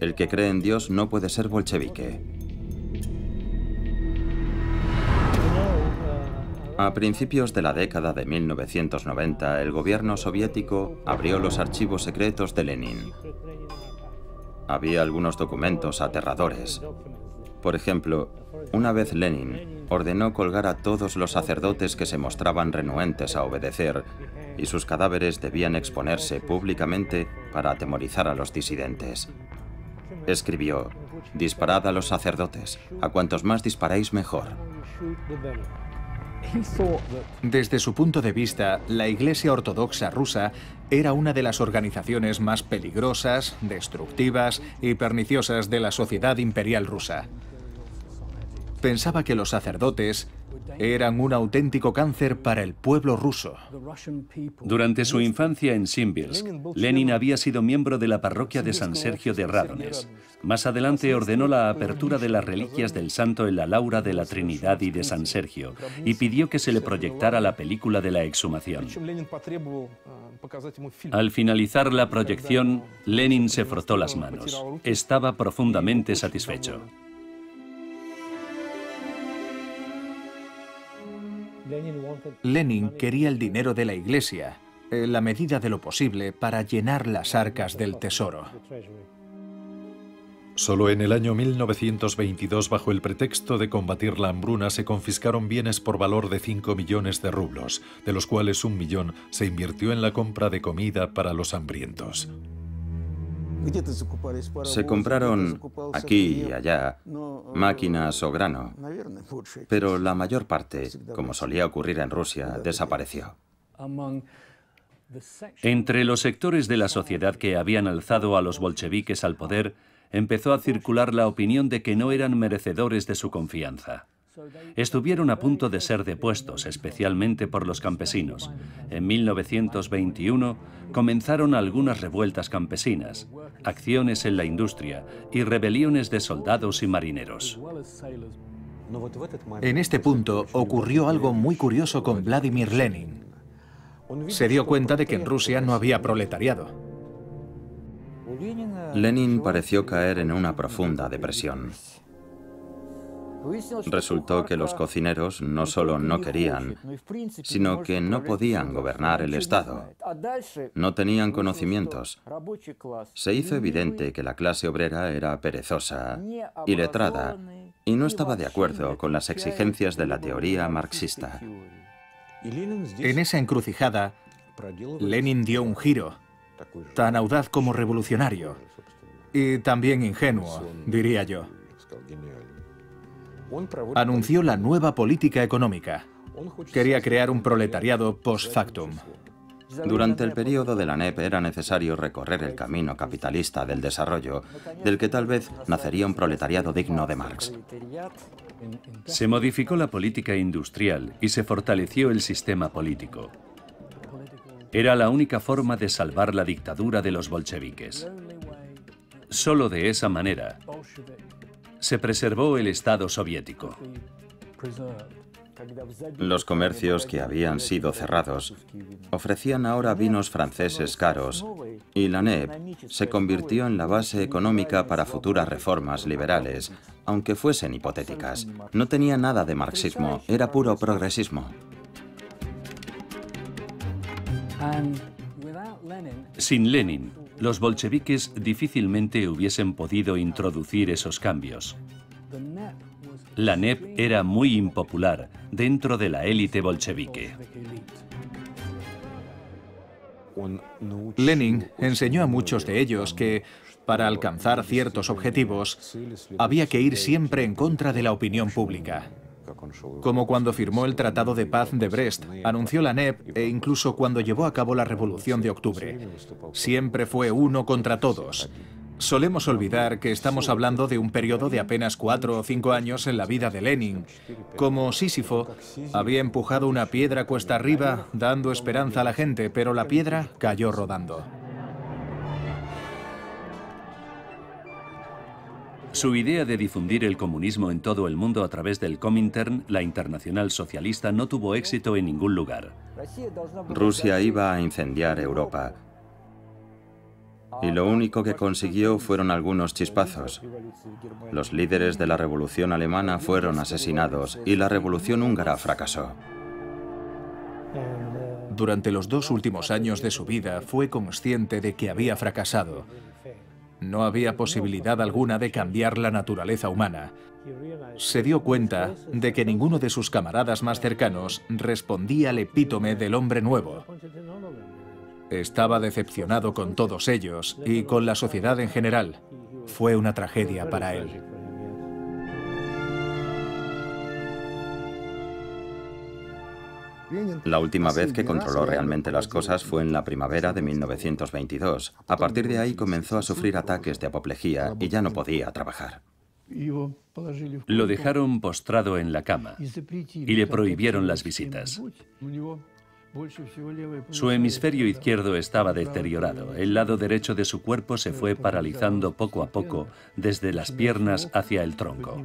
El que cree en Dios no puede ser bolchevique. A principios de la década de 1990, el gobierno soviético abrió los archivos secretos de Lenin. Había algunos documentos aterradores. Por ejemplo, una vez Lenin ordenó colgar a todos los sacerdotes que se mostraban renuentes a obedecer, y sus cadáveres debían exponerse públicamente para atemorizar a los disidentes. Escribió: «Disparad a los sacerdotes, a cuantos más disparéis mejor». Desde su punto de vista, la Iglesia Ortodoxa rusa era una de las organizaciones más peligrosas, destructivas y perniciosas de la sociedad imperial rusa. Pensaba que los sacerdotes eran un auténtico cáncer para el pueblo ruso. Durante su infancia en Simbirsk, Lenin había sido miembro de la parroquia de San Sergio de Radones. Más adelante ordenó la apertura de las reliquias del santo en la Laura de la Trinidad y de San Sergio y pidió que se le proyectara la película de la exhumación. Al finalizar la proyección, Lenin se frotó las manos. Estaba profundamente satisfecho. Lenin quería el dinero de la Iglesia, en la medida de lo posible, para llenar las arcas del tesoro. Solo en el año 1922, bajo el pretexto de combatir la hambruna, se confiscaron bienes por valor de 5 millones de rublos, de los cuales 1 millón se invirtió en la compra de comida para los hambrientos. Se compraron aquí y allá máquinas o grano, pero la mayor parte, como solía ocurrir en Rusia, desapareció. Entre los sectores de la sociedad que habían alzado a los bolcheviques al poder, empezó a circular la opinión de que no eran merecedores de su confianza. Estuvieron a punto de ser depuestos, especialmente por los campesinos. En 1921 comenzaron algunas revueltas campesinas, acciones en la industria y rebeliones de soldados y marineros. En este punto ocurrió algo muy curioso con Vladimir Lenin. Se dio cuenta de que en Rusia no había proletariado. Lenin pareció caer en una profunda depresión. Resultó que los cocineros no solo no querían, sino que no podían gobernar el Estado. No tenían conocimientos. Se hizo evidente que la clase obrera era perezosa, iletrada, y no estaba de acuerdo con las exigencias de la teoría marxista. En esa encrucijada, Lenin dio un giro, tan audaz como revolucionario, y también ingenuo, diría yo. Anunció la nueva política económica. Quería crear un proletariado post factum. Durante el periodo de la NEP era necesario recorrer el camino capitalista del desarrollo, del que tal vez nacería un proletariado digno de Marx. Se modificó la política industrial y se fortaleció el sistema político. Era la única forma de salvar la dictadura de los bolcheviques. Solo de esa manera, se preservó el Estado soviético. Los comercios que habían sido cerrados ofrecían ahora vinos franceses caros y la NEP se convirtió en la base económica para futuras reformas liberales, aunque fuesen hipotéticas. No tenía nada de marxismo, era puro progresismo. Sin Lenin, los bolcheviques difícilmente hubiesen podido introducir esos cambios. La NEP era muy impopular dentro de la élite bolchevique. Lenin enseñó a muchos de ellos que, para alcanzar ciertos objetivos, había que ir siempre en contra de la opinión pública. Como cuando firmó el Tratado de Paz de Brest, anunció la NEP e incluso cuando llevó a cabo la Revolución de Octubre. Siempre fue uno contra todos. Solemos olvidar que estamos hablando de un periodo de apenas 4 o 5 años en la vida de Lenin. Como Sísifo, había empujado una piedra cuesta arriba, dando esperanza a la gente, pero la piedra cayó rodando. Su idea de difundir el comunismo en todo el mundo a través del Comintern, la Internacional Socialista, no tuvo éxito en ningún lugar. Rusia iba a incendiar Europa. Y lo único que consiguió fueron algunos chispazos. Los líderes de la Revolución Alemana fueron asesinados y la Revolución Húngara fracasó. Durante los 2 últimos años de su vida fue consciente de que había fracasado. No había posibilidad alguna de cambiar la naturaleza humana. Se dio cuenta de que ninguno de sus camaradas más cercanos respondía al epítome del hombre nuevo. Estaba decepcionado con todos ellos y con la sociedad en general. Fue una tragedia para él. La última vez que controló realmente las cosas fue en la primavera de 1922. A partir de ahí comenzó a sufrir ataques de apoplejía y ya no podía trabajar. Lo dejaron postrado en la cama y le prohibieron las visitas. Su hemisferio izquierdo estaba deteriorado. El lado derecho de su cuerpo se fue paralizando poco a poco desde las piernas hacia el tronco.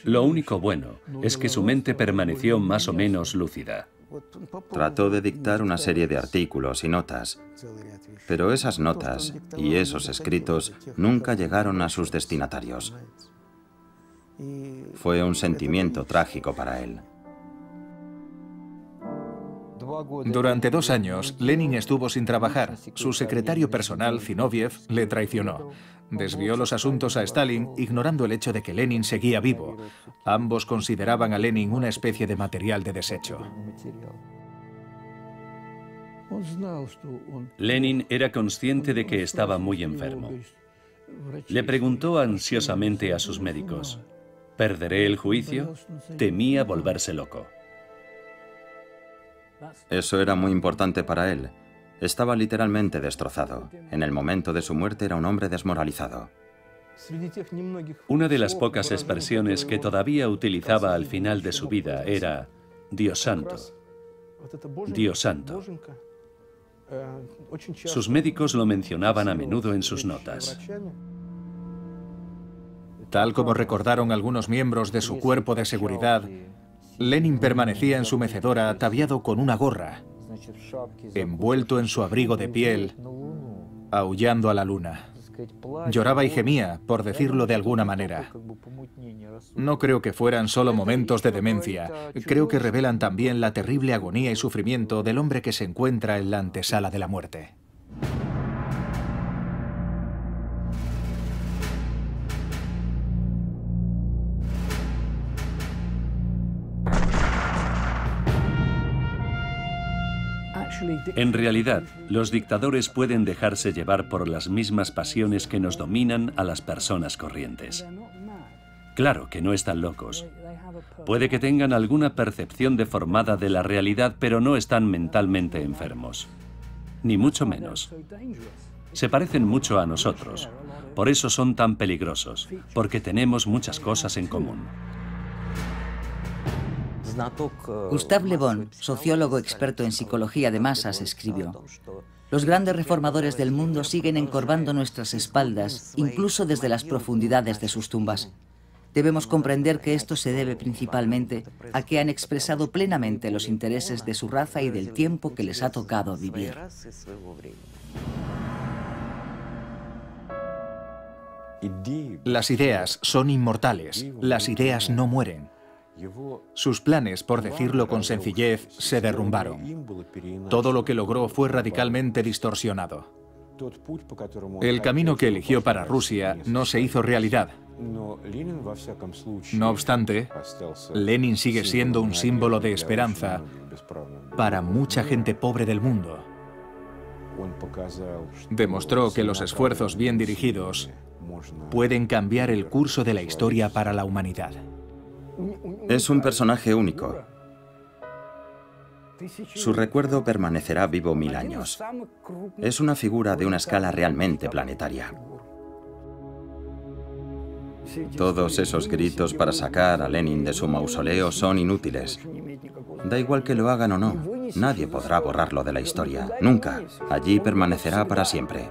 Lo único bueno es que su mente permaneció más o menos lúcida. Trató de dictar una serie de artículos y notas, pero esas notas y esos escritos nunca llegaron a sus destinatarios. Fue un sentimiento trágico para él. Durante 2 años, Lenin estuvo sin trabajar. Su secretario personal, Zinoviev, le traicionó. Desvió los asuntos a Stalin, ignorando el hecho de que Lenin seguía vivo. Ambos consideraban a Lenin una especie de material de desecho. Lenin era consciente de que estaba muy enfermo. Le preguntó ansiosamente a sus médicos: ¿perderé el juicio? Temía volverse loco. Eso era muy importante para él. Estaba literalmente destrozado. En el momento de su muerte era un hombre desmoralizado. Una de las pocas expresiones que todavía utilizaba al final de su vida era «Dios santo, Dios santo». Sus médicos lo mencionaban a menudo en sus notas. Tal como recordaron algunos miembros de su cuerpo de seguridad, Lenin permanecía en su mecedora ataviado con una gorra, envuelto en su abrigo de piel, aullando a la luna. Lloraba y gemía, por decirlo de alguna manera. No creo que fueran solo momentos de demencia. Creo que revelan también la terrible agonía y sufrimiento del hombre que se encuentra en la antesala de la muerte. En realidad, los dictadores pueden dejarse llevar por las mismas pasiones que nos dominan a las personas corrientes. Claro que no están locos. Puede que tengan alguna percepción deformada de la realidad, pero no están mentalmente enfermos. Ni mucho menos. Se parecen mucho a nosotros. Por eso son tan peligrosos, porque tenemos muchas cosas en común. Gustave Le Bon, sociólogo experto en psicología de masas, escribió: «Los grandes reformadores del mundo siguen encorvando nuestras espaldas, incluso desde las profundidades de sus tumbas. Debemos comprender que esto se debe principalmente a que han expresado plenamente los intereses de su raza y del tiempo que les ha tocado vivir. Las ideas son inmortales, las ideas no mueren. Sus planes, por decirlo con sencillez, se derrumbaron. Todo lo que logró fue radicalmente distorsionado. El camino que eligió para Rusia no se hizo realidad. No obstante, Lenin sigue siendo un símbolo de esperanza para mucha gente pobre del mundo. Demostró que los esfuerzos bien dirigidos pueden cambiar el curso de la historia para la humanidad. Es un personaje único. Su recuerdo permanecerá vivo 1000 años. Es una figura de una escala realmente planetaria. Todos esos gritos para sacar a Lenin de su mausoleo son inútiles. Da igual que lo hagan o no, nadie podrá borrarlo de la historia. Nunca. Allí permanecerá para siempre.